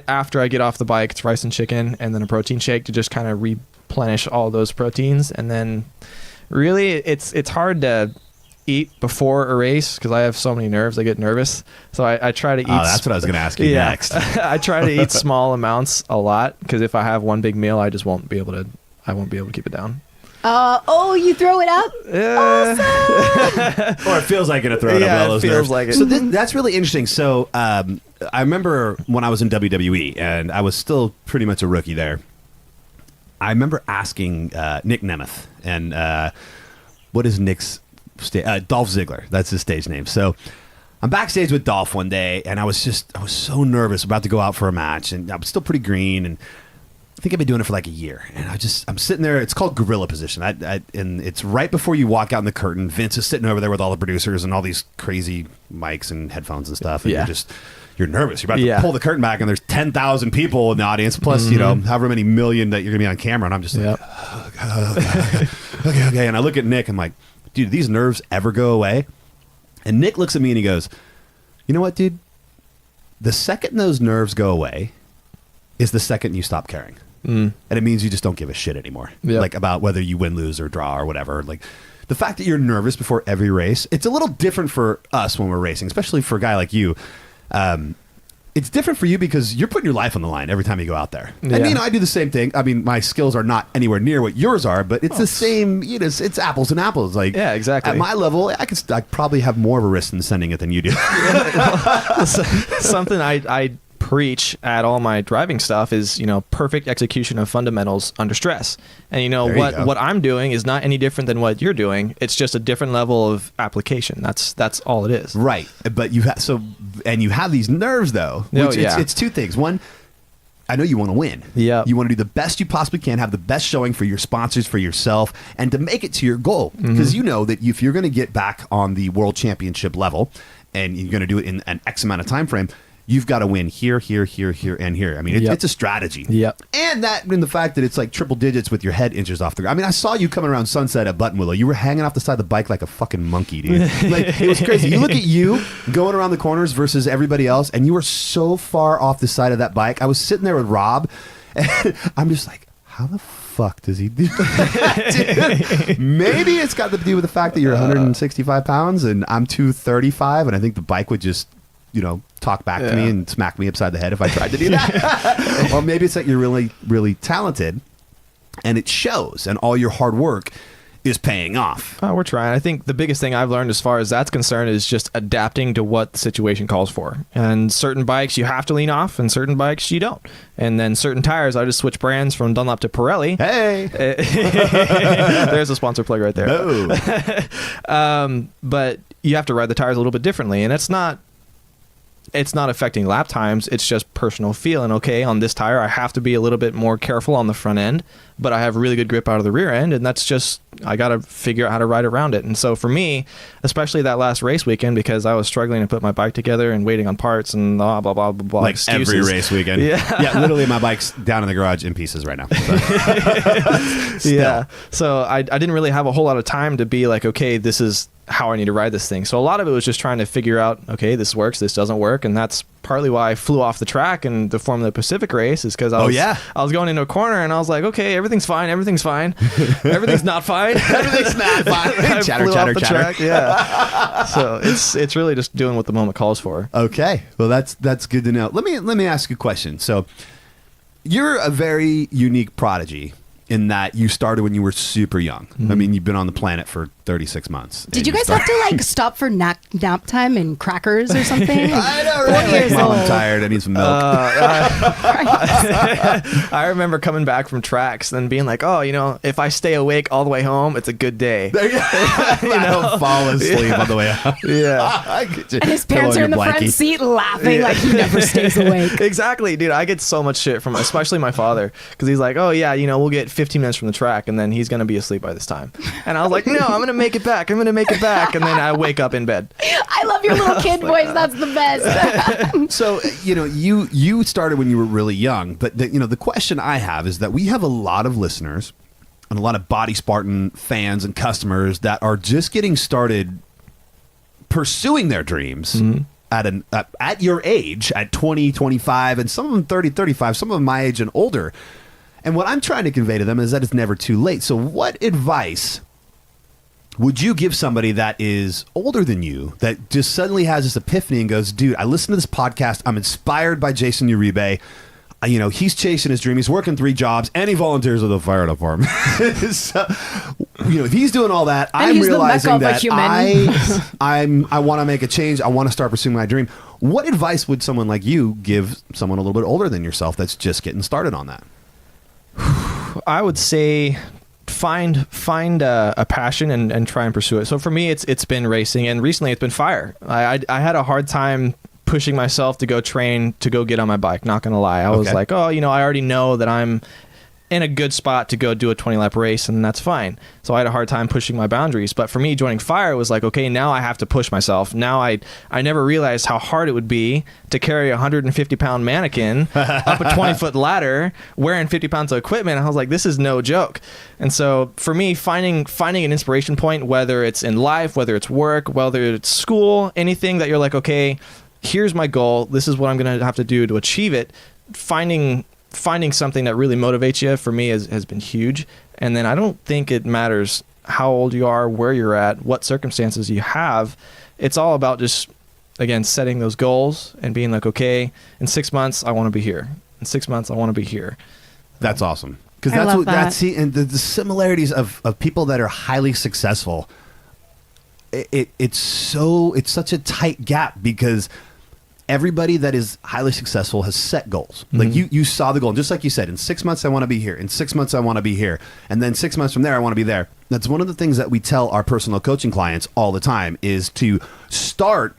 [SPEAKER 3] after I get off the bike. It's rice and chicken and then a protein shake to just kind of replenish all those proteins. And then really it's hard to eat before a race because I have so many nerves. I get nervous. So I try to eat.
[SPEAKER 1] Oh, that's what I was going to ask you next.
[SPEAKER 3] I try to eat small amounts a lot because if I have one big meal, I won't be able to keep it down.
[SPEAKER 2] You throw it up? Awesome.
[SPEAKER 1] Or it feels like it to throw it up.
[SPEAKER 3] Yeah,
[SPEAKER 1] All those
[SPEAKER 3] it feels
[SPEAKER 1] nerves.
[SPEAKER 3] like it.
[SPEAKER 1] So that's really interesting. So I remember when I was in WWE, and I was still pretty much a rookie there. I remember asking Nick Nemeth, and what is Nick's Dolph Ziggler? That's his stage name. So I'm backstage with Dolph one day, and I was so nervous about to go out for a match, and I'm still pretty green, and I think I've been doing it for like a year, and I'm sitting there. It's called gorilla position, and it's right before you walk out in the curtain. Vince is sitting over there with all the producers and all these crazy mics and headphones and stuff, and you're nervous. You're about to pull the curtain back, and there's 10,000 people in the audience, plus however many million that you're gonna be on camera, and I'm just like, okay. And I look at Nick, I'm like, dude, do these nerves ever go away? And Nick looks at me and he goes, you know what, dude? The second those nerves go away is the second you stop caring. And it means you just don't give a shit anymore.
[SPEAKER 3] Yep.
[SPEAKER 1] Like about whether you win, lose, or draw or whatever. Like the fact that you're nervous before every race, it's a little different for us when we're racing, especially for a guy like you. It's different for you because you're putting your life on the line every time you go out there.
[SPEAKER 3] Yeah.
[SPEAKER 1] And I do the same thing. I mean, my skills are not anywhere near what yours are, but it's the same. It's apples and apples. Like,
[SPEAKER 3] yeah, exactly.
[SPEAKER 1] At my level, I probably have more of a risk in sending it than you do.
[SPEAKER 3] Something I preach at all my driving stuff is, perfect execution of fundamentals under stress. And what I'm doing is not any different than what you're doing. It's just a different level of application. That's all it is.
[SPEAKER 1] Right. But you have these nerves though. Which it's two things. One, I know you want to win.
[SPEAKER 3] Yeah.
[SPEAKER 1] You want to do the best you possibly can, have the best showing for your sponsors, for yourself, and to make it to your goal. Because you know that if you're going to get back on the world championship level, and you're going to do it in an X amount of time frame, you've got to win here, and here. I mean, it's a strategy.
[SPEAKER 3] Yep.
[SPEAKER 1] And the fact that it's like triple digits with your head inches off the ground. I mean, I saw you coming around Sunset at Button Willow. You were hanging off the side of the bike like a fucking monkey, dude. Like, it was crazy. You look at you going around the corners versus everybody else, and you were so far off the side of that bike. I was sitting there with Rob, and I'm just like, how the fuck does he do that? Dude, maybe it's got to do with the fact that you're 165 pounds and I'm 235, and I think the bike would just talk back to me and smack me upside the head if I tried to do that. Or maybe it's that you're really, really talented and it shows, and all your hard work is paying off.
[SPEAKER 3] Oh, we're trying. I think the biggest thing I've learned as far as that's concerned is just adapting to what the situation calls for. And certain bikes you have to lean off, and certain bikes you don't. And then certain tires, I just switch brands from Dunlop to Pirelli.
[SPEAKER 1] Hey,
[SPEAKER 3] There's a sponsor plug right there.
[SPEAKER 1] No.
[SPEAKER 3] But you have to ride the tires a little bit differently, and it's not affecting lap times. It's just personal feeling. Okay, on this tire, I have to be a little bit more careful on the front end, but I have really good grip out of the rear end, and that's just, I got to figure out how to ride around it. And so for me, especially that last race weekend, because I was struggling to put my bike together and waiting on parts and blah, blah, blah, blah, blah.
[SPEAKER 1] Like
[SPEAKER 3] excuses.
[SPEAKER 1] every race weekend. Yeah, literally my bike's down in the garage in pieces right now.
[SPEAKER 3] Yeah. So I didn't really have a whole lot of time to be like, okay, this is how I need to ride this thing. So a lot of it was just trying to figure out, okay, this works, this doesn't work. And that's partly why I flew off the track in the Formula Pacific race, is because I was going into a corner and I was like, okay, everything's fine. Everything's not fine.
[SPEAKER 1] Everything's not fine. Chatter.
[SPEAKER 3] Track. Yeah. So it's really just doing what the moment calls for.
[SPEAKER 1] Okay. Well, that's good to know. Let me ask you a question. So you're a very unique prodigy in that you started when you were super young. I mean, you've been on the planet for 36 months.
[SPEAKER 2] Did you guys have to like stop for nap time and crackers or something?
[SPEAKER 1] I know, right?
[SPEAKER 2] 4 years
[SPEAKER 1] Mom,
[SPEAKER 2] old.
[SPEAKER 1] I'm tired. I need some milk.
[SPEAKER 3] I remember coming back from tracks and being like, oh, if I stay awake all the way home, it's a good day.
[SPEAKER 1] I don't fall asleep on the way out.
[SPEAKER 3] Yeah.
[SPEAKER 2] And his parents are in the front seat laughing like he never stays awake.
[SPEAKER 3] Exactly, dude. I get so much shit from especially my father, because he's like, oh yeah, we'll get 15 minutes from the track and then he's going to be asleep by this time. And I was like, no, I'm going to make it back. And then I wake up in bed.
[SPEAKER 2] I love your little kid voice. That's the best.
[SPEAKER 1] So, you started when you were really young, but the question I have is that we have a lot of listeners and a lot of Body Spartan fans and customers that are just getting started pursuing their dreams at your age, at 20, 25, and some of them 30, 35, some of them my age and older. And what I'm trying to convey to them is that it's never too late. So what advice would you give somebody that is older than you, that just suddenly has this epiphany and goes, dude, I listened to this podcast. I'm inspired by Jayson Uribe. He's chasing his dream. He's working 3 jobs and he volunteers with the fire department. So, if he's doing all that,
[SPEAKER 2] and
[SPEAKER 1] I'm realizing that I want to make a change. I want to start pursuing my dream. What advice would someone like you give someone a little bit older than yourself that's just getting started on that?
[SPEAKER 3] I would say find a passion and try and pursue it. So for me, it's been racing, and recently it's been fire. I had a hard time pushing myself to go train, to go get on my bike. Not gonna lie, I was like, I already know that I'm in a good spot to go do a 20-lap race, and that's fine. So I had a hard time pushing my boundaries. But for me, joining Fire was like, okay, now I have to push myself. Now I never realized how hard it would be to carry a 150-pound mannequin up a 20-foot ladder, wearing 50 pounds of equipment. I was like, this is no joke. And so for me, finding an inspiration point, whether it's in life, whether it's work, whether it's school, anything that you're like, okay, here's my goal. This is what I'm going to have to do to achieve it. Finding something that really motivates you, for me, has been huge. And then I don't think it matters how old you are, where you're at, what circumstances you have. It's all about just, again, setting those goals and being like, okay, in 6 months, I want to be here. In 6 months, I want to be here.
[SPEAKER 1] That's awesome. Because and the similarities of people that are highly successful, it's such a tight gap, because everybody that is highly successful has set goals. Like you saw the goal. And just like you said, in 6 months, I want to be here. In 6 months, I want to be here. And then 6 months from there, I want to be there. That's one of the things that we tell our personal coaching clients all the time, is to start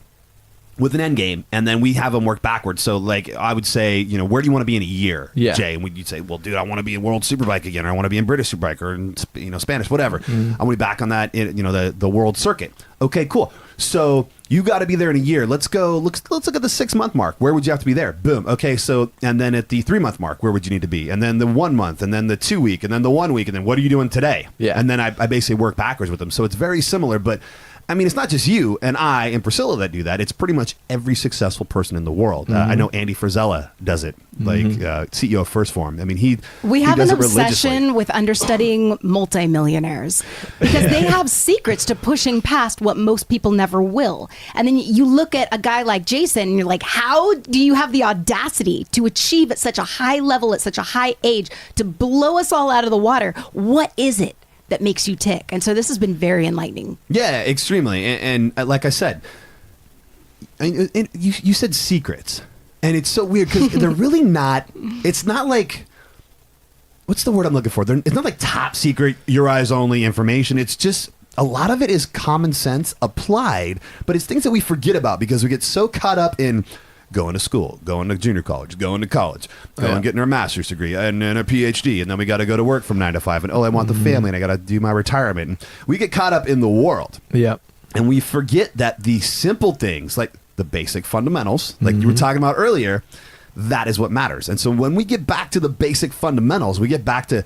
[SPEAKER 1] with an end game, and then we have them work backwards. So like I would say, where do you want to be in a year, Jay? And you'd say, well, dude, I want to be in World Superbike again, or I want to be in British Superbike, or in Spanish, whatever. I want to be back on that, the world circuit. Okay, cool. So you got to be there in a year. Let's look at the 6 month mark. Where would you have to be there? Boom. Okay. So, and then at the 3 month mark, where would you need to be? And then the 1 month, and then the 2 week, and then the 1 week, and then what are you doing today? Yeah. And then I basically work backwards with them. So it's very similar, but I mean, it's not just you and I and Priscilla that do that. It's pretty much every successful person in the world. I know Andy Frisella does it, like CEO of First Form. I mean,
[SPEAKER 2] we have an obsession with understudying multimillionaires, because they have secrets to pushing past what most people never will. And then you look at a guy like Jayson, and you're like, how do you have the audacity to achieve at such a high level, at such a high age, to blow us all out of the water? What is it that makes you tick. And so this has been very enlightening.
[SPEAKER 1] Yeah, extremely. And like I said, and you said secrets. And it's so weird because they're really not, it's not like, what's the word I'm looking for? It's not like top secret, your eyes only information. It's just, a lot of it is common sense applied, but it's things that we forget about because we get so caught up in going to school, going to junior college, going to college, going getting our master's degree and then a PhD. And then we got to go to work from 9 to 5. And, I want the family and I got to do my retirement. And we get caught up in the world.
[SPEAKER 3] Yep.
[SPEAKER 1] And we forget that the simple things, like the basic fundamentals, like you were talking about earlier, that is what matters. And so when we get back to the basic fundamentals, we get back to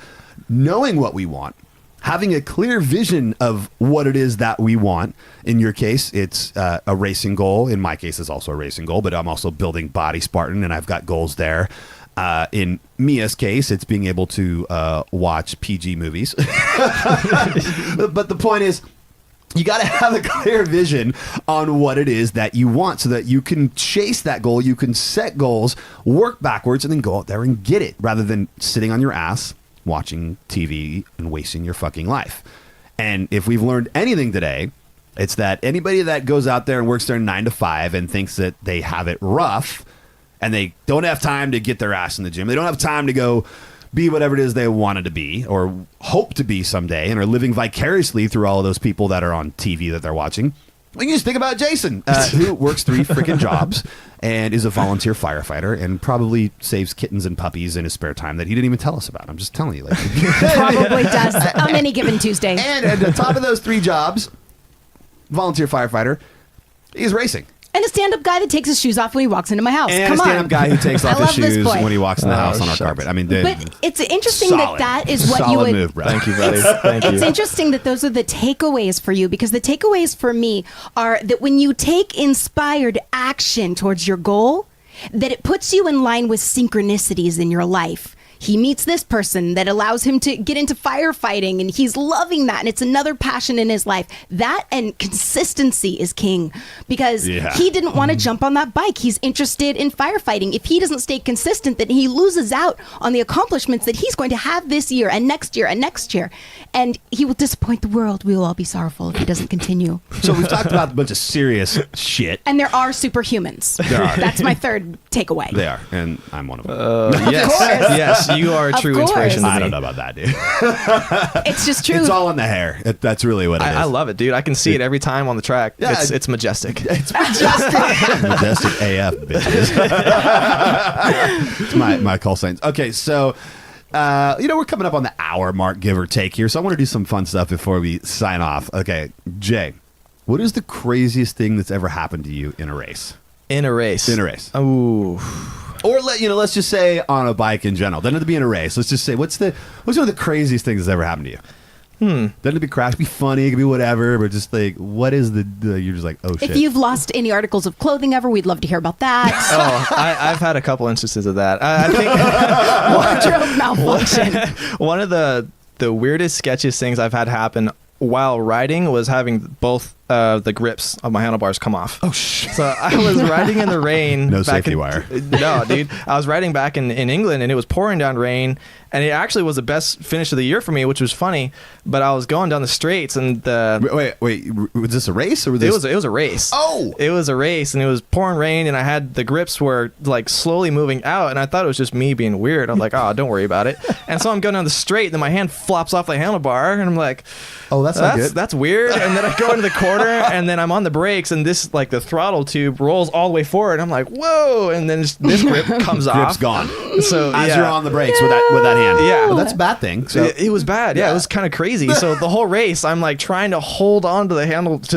[SPEAKER 1] knowing what we want, having a clear vision of what it is that we want. In your case, it's a racing goal. In my case, it's also a racing goal, but I'm also building Body Spartan, and I've got goals there. In Mia's case, it's being able to watch PG movies. But the point is, you got to have a clear vision on what it is that you want so that you can chase that goal. You can set goals, work backwards, and then go out there and get it rather than sitting on your ass watching TV and wasting your fucking life. And if we've learned anything today, it's that anybody that goes out there and works their 9 to 5 and thinks that they have it rough and they don't have time to get their ass in the gym, they don't have time to go be whatever it is they wanted to be or hope to be someday and are living vicariously through all of those people that are on TV that they're watching. We can just think about Jayson, who works 3 freaking jobs and is a volunteer firefighter and probably saves kittens and puppies in his spare time that he didn't even tell us about. I'm just telling you. Like,
[SPEAKER 2] Probably does on any given Tuesday.
[SPEAKER 1] And at the top of those 3 jobs, volunteer firefighter, he's racing.
[SPEAKER 2] And a stand-up guy that takes his shoes off when he walks into my house.
[SPEAKER 1] And
[SPEAKER 2] Come
[SPEAKER 1] a stand-up
[SPEAKER 2] on.
[SPEAKER 1] guy who takes off
[SPEAKER 2] I
[SPEAKER 1] his
[SPEAKER 2] love this
[SPEAKER 1] shoes
[SPEAKER 2] boy.
[SPEAKER 1] when he walks in the house on our
[SPEAKER 3] shucks.
[SPEAKER 1] carpet. I mean,
[SPEAKER 2] But it's interesting
[SPEAKER 1] solid.
[SPEAKER 2] that is what
[SPEAKER 1] Solid
[SPEAKER 2] you would...
[SPEAKER 1] move, bro.
[SPEAKER 3] Thank you, buddy. Thank you.
[SPEAKER 2] It's interesting that those are the takeaways for you, because the takeaways for me are that when you take inspired action towards your goal, that it puts you in line with synchronicities in your life. He meets this person that allows him to get into firefighting, and he's loving that, and it's another passion in his life. That and consistency is king, because he didn't want to jump on that bike. He's interested in firefighting. If he doesn't stay consistent, then he loses out on the accomplishments that he's going to have this year and next year and next year. And he will disappoint the world. We will all be sorrowful if he doesn't continue.
[SPEAKER 1] So we've talked about a bunch of serious shit.
[SPEAKER 2] And there are superhumans.
[SPEAKER 1] There are.
[SPEAKER 2] That's my third takeaway.
[SPEAKER 1] They are, and I'm one of them.
[SPEAKER 3] Yes, yes, you are a
[SPEAKER 2] Of
[SPEAKER 3] true
[SPEAKER 2] course.
[SPEAKER 3] inspiration to me.
[SPEAKER 1] I don't know about that, dude.
[SPEAKER 2] It's just true.
[SPEAKER 1] It's all in the hair. That's really what it is.
[SPEAKER 3] I love it, dude. I can see it every time on the track.
[SPEAKER 1] Yeah,
[SPEAKER 3] It's majestic.
[SPEAKER 1] It's majestic. Majestic AF, bitches. It's my call signs. Okay, so we're coming up on the hour mark, give or take here. So I want to do some fun stuff before we sign off. Okay, Jay, what is the craziest thing that's ever happened to you in a race?
[SPEAKER 3] In a race.
[SPEAKER 1] In a race.
[SPEAKER 3] Ooh.
[SPEAKER 1] Or let's just say on a bike in general. Doesn't have to be in a race. Let's just say what's one of the craziest things that's ever happened to you? Doesn't have to be crash. It could be funny. It could be whatever. But just like, what is you're just like, oh shit.
[SPEAKER 2] If you've lost any articles of clothing ever, we'd love to hear about that.
[SPEAKER 3] Oh, I've had a couple instances of that. I think
[SPEAKER 2] Wardrobe malfunction.
[SPEAKER 3] one of the weirdest, sketchiest things I've had happen while riding was having both the grips of my handlebars come off.
[SPEAKER 1] Oh shit.
[SPEAKER 3] So I was riding in the rain.
[SPEAKER 1] No safety wire.
[SPEAKER 3] No, dude. I was riding back in England, and it was pouring down rain, and it actually was the best finish of the year for me, which was funny. But I was going down the straights, and
[SPEAKER 1] Wait. Was this a race or was this?
[SPEAKER 3] it was a race.
[SPEAKER 1] Oh!
[SPEAKER 3] It was a race, and it was pouring rain, and I had the grips were like slowly moving out, and I thought it was just me being weird. I'm like, oh, don't worry about it. And so I'm going down the straight, and then my hand flops off the handlebar, and I'm like,
[SPEAKER 1] Oh, that's not good.
[SPEAKER 3] That's weird. And then I go into the corner, and then I'm on the brakes, and this like the throttle tube rolls all the way forward. I'm like, whoa! And then this grip comes off.
[SPEAKER 1] Grip's gone.
[SPEAKER 3] So
[SPEAKER 1] As you're on the brakes with that hand.
[SPEAKER 3] Yeah.
[SPEAKER 1] Well, that's a bad thing. So
[SPEAKER 3] It was bad. Yeah, it was kind of crazy. So the whole race, I'm like trying to hold on to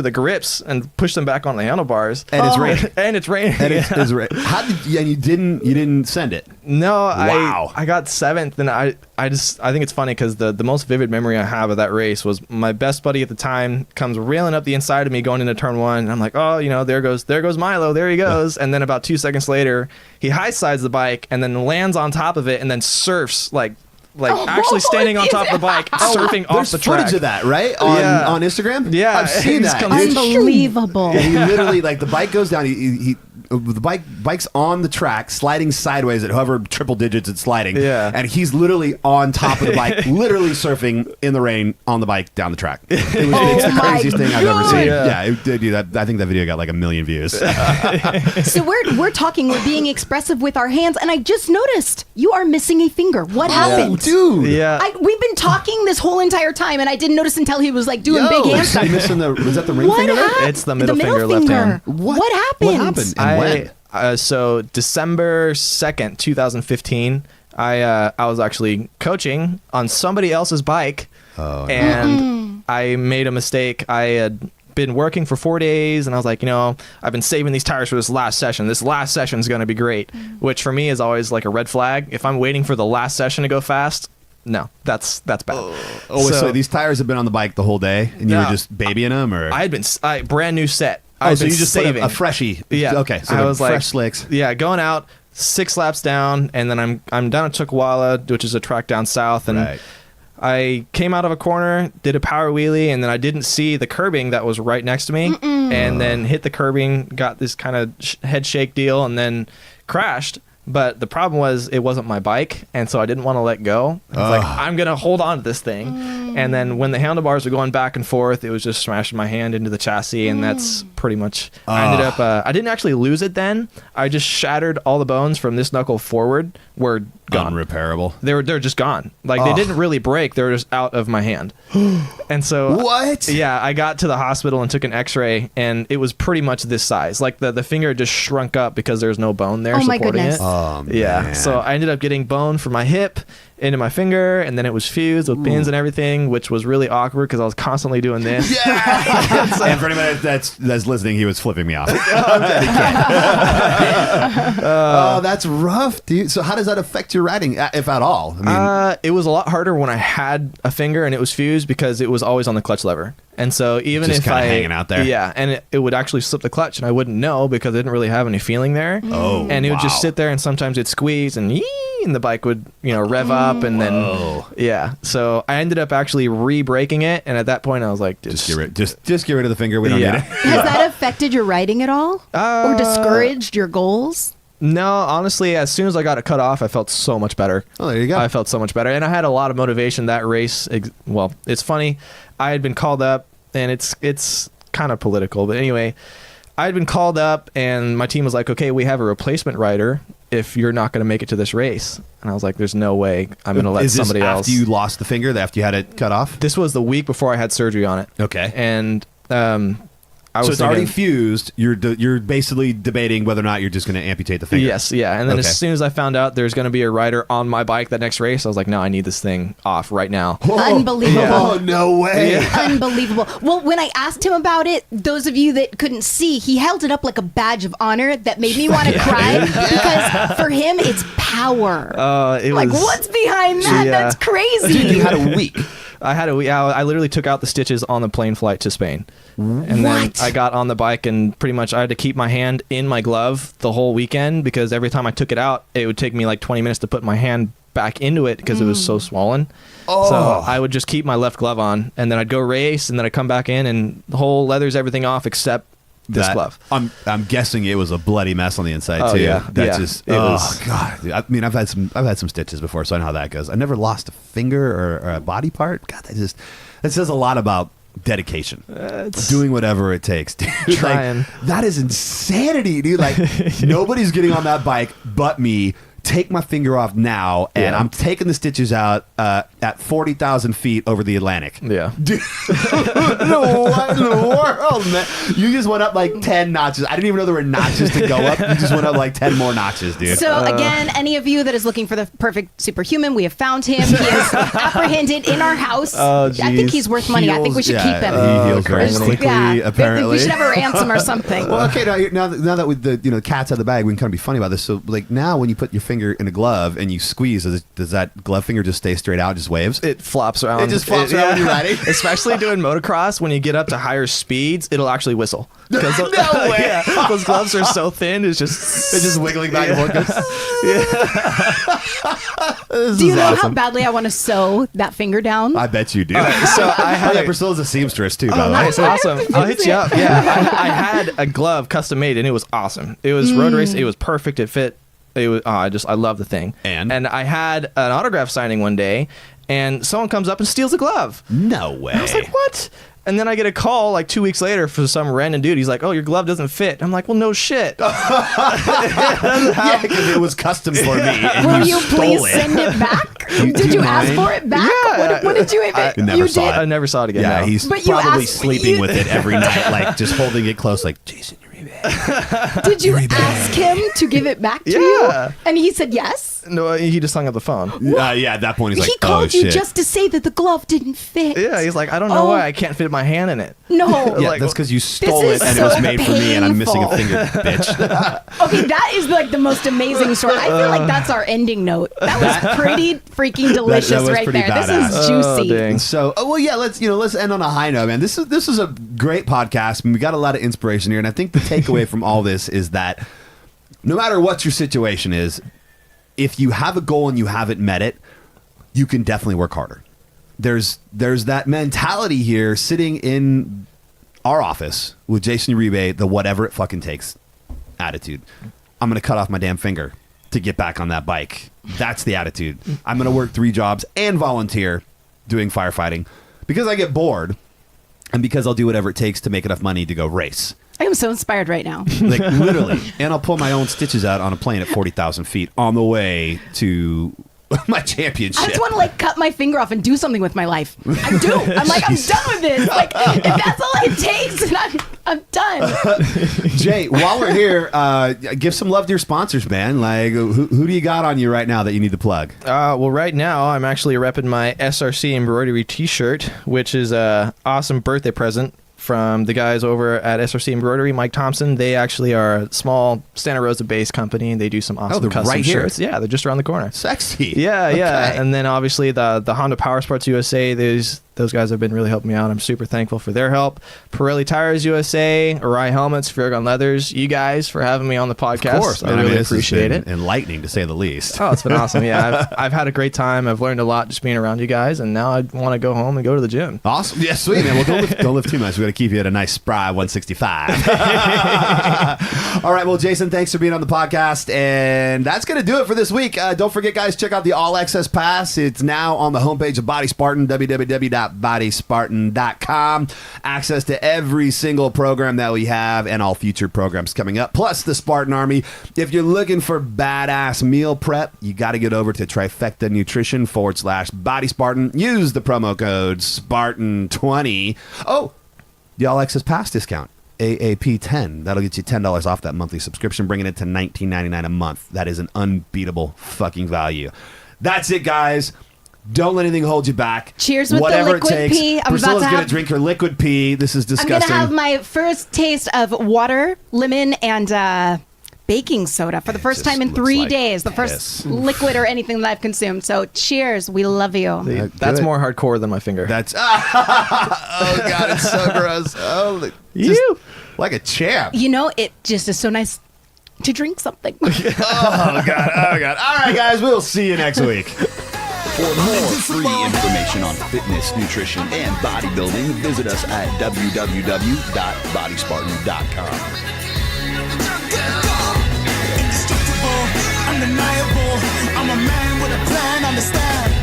[SPEAKER 3] the grips and push them back on the handlebars.
[SPEAKER 1] And it's raining.
[SPEAKER 3] And it's raining.
[SPEAKER 1] and it's right. How did you didn't send it?
[SPEAKER 3] No,
[SPEAKER 1] Wow.
[SPEAKER 3] I got 7th, and I think it's funny because the most vivid memory I have of that race was my best buddy at the time comes railing up the inside of me going into turn 1, and I'm like, oh, there goes Milo, there he goes. And then about 2 seconds later, he high sides the bike and then lands on top of it and then surfs like actually standing on top of the bike, surfing off
[SPEAKER 1] There's
[SPEAKER 3] the track.
[SPEAKER 1] footage of that, right? On Instagram?
[SPEAKER 3] Yeah.
[SPEAKER 1] I've seen
[SPEAKER 3] He's
[SPEAKER 1] that.
[SPEAKER 3] coming-
[SPEAKER 1] It's
[SPEAKER 2] Unbelievable.
[SPEAKER 1] Yeah, he literally, like, the bike goes down. He the bike's on the track, sliding sideways at however triple digits it's sliding.
[SPEAKER 3] Yeah.
[SPEAKER 1] And he's literally on top of the bike, literally surfing in the rain on the bike down the track. It's the craziest thing I've ever seen.
[SPEAKER 3] Yeah.
[SPEAKER 1] It did. Dude, I think that video got like 1 million views.
[SPEAKER 2] So we're being expressive with our hands, and I just noticed you are missing a finger. What happened?
[SPEAKER 1] Dude.
[SPEAKER 3] Yeah.
[SPEAKER 2] We've been talking this whole entire time, and I didn't notice until he was like doing big hand stuff.
[SPEAKER 1] Was that the ring
[SPEAKER 2] What
[SPEAKER 1] finger?
[SPEAKER 2] happened?
[SPEAKER 3] It's the middle finger, left hand.
[SPEAKER 2] What happened?
[SPEAKER 1] What happened? And when?
[SPEAKER 3] So December 2nd, 2015, I was actually coaching on somebody else's bike, and I made a mistake. I had been working for 4 days, and I was like, I've been saving these tires for this last session. This last session is going to be great, which for me is always like a red flag. If I'm waiting for the last session to go fast, no, that's bad.
[SPEAKER 1] So these tires have been on the bike the whole day, and you were just babying them, or
[SPEAKER 3] I had been brand new set.
[SPEAKER 1] so you just saving a freshie?
[SPEAKER 3] Yeah.
[SPEAKER 1] Okay. So
[SPEAKER 3] I was
[SPEAKER 1] fresh
[SPEAKER 3] like
[SPEAKER 1] slicks.
[SPEAKER 3] Yeah, going out 6 laps down, and then I'm down at Chukwala, which is a track down south, and
[SPEAKER 1] Right.
[SPEAKER 3] I came out of a corner, did a power wheelie, and then I didn't see the curbing that was right next to me, and then hit the curbing, got this kind of head shake deal, and then crashed. But the problem was it wasn't my bike, and so I didn't want to let go. I was like, I'm going to hold on to this thing. And then when the handlebars were going back and forth, it was just smashing my hand into the chassis, and that's pretty much... I ended up... I didn't actually lose it then. I just shattered all the bones from this knuckle forward were gone.
[SPEAKER 1] Unrepairable.
[SPEAKER 3] They're just gone. Like, they didn't really break. They were just out of my hand. And so...
[SPEAKER 1] What?
[SPEAKER 3] Yeah, I got to the hospital and took an x-ray, and it was pretty much this size. Like, the finger just shrunk up because there's no bone there
[SPEAKER 2] Oh my
[SPEAKER 3] supporting
[SPEAKER 2] goodness.
[SPEAKER 3] it.
[SPEAKER 1] Oh,
[SPEAKER 3] Yeah,
[SPEAKER 1] man.
[SPEAKER 3] so I ended up getting bone from my hip into my finger, and then it was fused with pins and everything, which was really awkward because I was constantly doing this.
[SPEAKER 1] Yeah. And for anybody that's listening, he was flipping me off. Oh, that's rough, dude. So how does that affect your riding, if at all? I mean,
[SPEAKER 3] It was a lot harder when I had a finger and it was fused because it was always on the clutch lever. And so even
[SPEAKER 1] Just
[SPEAKER 3] if
[SPEAKER 1] kinda
[SPEAKER 3] I
[SPEAKER 1] hanging out there.
[SPEAKER 3] yeah, and it would actually slip the clutch, and I wouldn't know because I didn't really have any feeling there.
[SPEAKER 1] Oh,
[SPEAKER 3] and it would just
[SPEAKER 1] wow.
[SPEAKER 3] sit there, and sometimes it'd squeeze, and and the bike would rev up, and then yeah. So I ended up actually re-breaking it, and at that point I was like,
[SPEAKER 1] just get rid of the finger. We don't
[SPEAKER 3] Yeah.
[SPEAKER 1] need it.
[SPEAKER 2] Has that affected your riding at all? Or discouraged your goals?
[SPEAKER 3] No, honestly, as soon as I got it cut off, I felt so much better.
[SPEAKER 1] Oh, there you go.
[SPEAKER 3] I felt so much better, and I had a lot of motivation that race. Well, it's funny. I had been called up, and it's kind of political, but anyway, I had been called up, and my team was like, "Okay, we have a replacement rider if you're not going to make it to this race." And I was like, "There's no way I'm going to let somebody else."
[SPEAKER 1] After you lost the finger, after you had it cut off?
[SPEAKER 3] This was the week before I had surgery on it.
[SPEAKER 1] Okay.
[SPEAKER 3] And I was
[SPEAKER 1] So it's already
[SPEAKER 3] thinking-
[SPEAKER 1] fused. You're basically debating whether or not you're just going to amputate the finger.
[SPEAKER 3] Yes, yeah. And then
[SPEAKER 1] Okay.
[SPEAKER 3] as soon as I found out there's going to be a rider on my bike that next race, I was like, no, I need this thing off right now.
[SPEAKER 2] Unbelievable.
[SPEAKER 1] Oh, no way.
[SPEAKER 2] Unbelievable. Well, when I asked him about it, those of you that couldn't see, he held it up like a badge of honor that made me want to cry because for him, it's power.
[SPEAKER 3] It
[SPEAKER 2] like,
[SPEAKER 3] was,
[SPEAKER 2] what's behind that?
[SPEAKER 3] Yeah.
[SPEAKER 2] That's crazy.
[SPEAKER 1] Dude, you had a week.
[SPEAKER 3] I literally took out the stitches on the plane flight to Spain. And then
[SPEAKER 2] What?
[SPEAKER 3] I got on the bike, and pretty much I had to keep my hand in my glove the whole weekend because every time I took it out, it would take me like 20 minutes to put my hand back into it because it was so swollen.
[SPEAKER 1] Oh.
[SPEAKER 3] So I would just keep my left glove on, and then I'd go race, and then I'd come back in, and the whole leathers everything off except this glove.
[SPEAKER 1] I'm guessing it was a bloody mess on the inside
[SPEAKER 3] Oh,
[SPEAKER 1] too.
[SPEAKER 3] yeah.
[SPEAKER 1] That's
[SPEAKER 3] Yeah.
[SPEAKER 1] just
[SPEAKER 3] It was-
[SPEAKER 1] god. I mean, I've had some stitches before, so I know how that goes. I never lost a finger or a body part. God, that says a lot about dedication. Doing whatever it takes, dude.
[SPEAKER 3] Trying.
[SPEAKER 1] Like, that is insanity, dude. Like nobody's getting on that bike but me. Take my finger off now, and
[SPEAKER 3] Yeah.
[SPEAKER 1] I'm taking the stitches out at 40,000 feet over the Atlantic.
[SPEAKER 3] Yeah.
[SPEAKER 1] Dude, what in the world, man? You just went up like 10 notches. I didn't even know there were notches to go up. You just went up like 10 more notches, dude.
[SPEAKER 2] So again, any of you that is looking for the perfect superhuman, we have found him. He is apprehended in our house.
[SPEAKER 3] Oh,
[SPEAKER 2] I think
[SPEAKER 3] geez.
[SPEAKER 2] heals worth money. I think we should keep him.
[SPEAKER 1] He heals very
[SPEAKER 3] crazy.
[SPEAKER 1] quickly, apparently.
[SPEAKER 2] We should have a ransom or something.
[SPEAKER 1] Well, okay, now that with the cats out of the bag, we can kind of be funny about this. So, like now, when you put your finger finger in a glove and you squeeze, does that glove finger just stay straight out, just waves?
[SPEAKER 3] It flops around.
[SPEAKER 1] It just flops around when you're riding?
[SPEAKER 3] Especially doing motocross, when you get up to higher speeds, it'll actually whistle.
[SPEAKER 1] No way.
[SPEAKER 3] Yeah, those gloves are so thin, it's just
[SPEAKER 1] wiggling back and forth.
[SPEAKER 2] Do you know how badly I want to sew that finger down?
[SPEAKER 1] I bet you do.
[SPEAKER 3] So I had
[SPEAKER 1] Priscilla's a seamstress too, by the way.
[SPEAKER 3] Nice, awesome. I'll hit you up. Yeah, I had a glove custom made, and it was awesome. It was road race. It was perfect. It fit. It was. I love the thing. And I had an autograph signing one day, and someone comes up and steals the glove.
[SPEAKER 1] No way.
[SPEAKER 3] I was like, what? And then I get a call like 2 weeks later for some random dude. He's like, "Oh, your glove doesn't fit." I'm like, "Well, no shit."
[SPEAKER 1] Yeah, because it was custom for me. And
[SPEAKER 2] Will you
[SPEAKER 1] stole
[SPEAKER 2] please
[SPEAKER 1] it.
[SPEAKER 2] send it back? Did you ask for it back?
[SPEAKER 3] Yeah.
[SPEAKER 2] What did you even?
[SPEAKER 1] I never
[SPEAKER 2] you
[SPEAKER 1] saw
[SPEAKER 2] did?
[SPEAKER 1] it.
[SPEAKER 3] I never saw it again.
[SPEAKER 1] Yeah,
[SPEAKER 3] no.
[SPEAKER 1] he's
[SPEAKER 2] But you
[SPEAKER 1] probably
[SPEAKER 2] asked-
[SPEAKER 1] sleeping
[SPEAKER 2] you-
[SPEAKER 1] with it every night, like just holding it close, like Jayson Uribe.
[SPEAKER 2] Did you ask him to give it back to
[SPEAKER 3] Yeah.
[SPEAKER 2] you? And he said yes.
[SPEAKER 3] No, he just hung up the phone.
[SPEAKER 1] Yeah, at that point he's like,
[SPEAKER 2] He called
[SPEAKER 1] oh
[SPEAKER 2] you
[SPEAKER 1] shit.
[SPEAKER 2] just to say that the glove didn't fit.
[SPEAKER 3] Yeah, he's like, I don't know why I can't fit my hand in it.
[SPEAKER 2] No.
[SPEAKER 1] Yeah,
[SPEAKER 3] like,
[SPEAKER 1] that's because you stole
[SPEAKER 2] is
[SPEAKER 1] it and
[SPEAKER 2] so
[SPEAKER 1] it was made for me and I'm missing a
[SPEAKER 2] painful.
[SPEAKER 1] finger, bitch.
[SPEAKER 2] Okay, that is like the most amazing story. I feel like that's our ending note. That was pretty freaking delicious
[SPEAKER 1] was
[SPEAKER 2] right
[SPEAKER 1] pretty
[SPEAKER 2] there.
[SPEAKER 1] badass.
[SPEAKER 2] This is juicy.
[SPEAKER 3] dang.
[SPEAKER 1] So, well, yeah, let's end on a high note, man. This is a great podcast, and we got a lot of inspiration here. And I think the takeaway from all this is that no matter what your situation is, if you have a goal and you haven't met it, you can definitely work harder. There's that mentality here sitting in our office with Jayson Uribe, the whatever it fucking takes attitude. I'm going to cut off my damn finger to get back on that bike. That's the attitude. I'm going to work 3 jobs and volunteer doing firefighting because I get bored and because I'll do whatever it takes to make enough money to go race.
[SPEAKER 2] I am so inspired right now.
[SPEAKER 1] Like literally. And I'll pull my own stitches out on a plane at 40,000 feet on the way to my championship.
[SPEAKER 2] I just want to like cut my finger off and do something with my life. I do. I'm like, I'm done with this. Like, if that's all it takes, then I'm done.
[SPEAKER 1] Jay, while we're here, give some love to your sponsors, man. Like, who do you got on you right now that you need to plug?
[SPEAKER 3] Well, right now I'm actually repping my SRC embroidery T-shirt, which is a awesome birthday present from the guys over at SRC Embroidery, Mike Thompson. They actually are a small Santa Rosa-based company, and they do some awesome
[SPEAKER 1] they're
[SPEAKER 3] custom
[SPEAKER 1] right here.
[SPEAKER 3] shirts. Yeah, they're just around the corner.
[SPEAKER 1] Sexy.
[SPEAKER 3] Yeah, yeah.
[SPEAKER 1] Okay.
[SPEAKER 3] And then obviously the Honda Power Sports USA, those guys have been really helping me out. I'm super thankful for their help. Pirelli Tires USA, Arai Helmets, Farragon Leathers, you guys for having me on the podcast.
[SPEAKER 1] Of course,
[SPEAKER 3] I
[SPEAKER 1] man.
[SPEAKER 3] really
[SPEAKER 1] This has
[SPEAKER 3] appreciate
[SPEAKER 1] been
[SPEAKER 3] it.
[SPEAKER 1] enlightening, to say the least.
[SPEAKER 3] Oh, it's been awesome. Yeah, I've had a great time. I've learned a lot just being around you guys, and now I want to go home and go to the gym.
[SPEAKER 1] Awesome. Yeah, sweet, man. Well, don't lift too much. We got to keep you at a nice spry 165. All right. Well, Jayson, thanks for being on the podcast. And that's going to do it for this week. Don't forget, guys, check out the All Access Pass. It's now on the homepage of Body Spartan, www.bodyspartan.com. Access to every single program that we have and all future programs coming up, plus the Spartan Army. If you're looking for badass meal prep, you got to get over to Trifecta Nutrition /Body Spartan. Use the promo code Spartan20. Oh, the All Access Pass discount. AAP10. That'll get you $10 off that monthly subscription, bringing it to $19.99 a month. That is an unbeatable fucking value. That's it, guys. Don't let anything hold you back.
[SPEAKER 2] Cheers with
[SPEAKER 1] Whatever
[SPEAKER 2] the liquid
[SPEAKER 1] it takes.
[SPEAKER 2] pee. I'm
[SPEAKER 1] Priscilla's
[SPEAKER 2] about to
[SPEAKER 1] gonna
[SPEAKER 2] have,
[SPEAKER 1] drink her liquid pee. This is
[SPEAKER 2] I'm
[SPEAKER 1] disgusting.
[SPEAKER 2] gonna have my first taste of water, lemon, and baking soda for the first
[SPEAKER 1] just
[SPEAKER 2] time in
[SPEAKER 1] looks
[SPEAKER 2] 3
[SPEAKER 1] like
[SPEAKER 2] days. The
[SPEAKER 1] piss.
[SPEAKER 2] first liquid or anything that I've consumed. So cheers. We love you.
[SPEAKER 3] That's
[SPEAKER 1] good.
[SPEAKER 3] more hardcore than my finger.
[SPEAKER 1] That's oh god, it's so gross. Oh, just like a champ.
[SPEAKER 2] You know, it just is so nice to drink something.
[SPEAKER 1] Oh god. All right, guys, we'll see you next week.
[SPEAKER 4] For more free information on fitness, nutrition, and bodybuilding, visit us at www.bodyspartan.com.
[SPEAKER 5] Indestructible, undeniable. I'm a man with a plan, understand.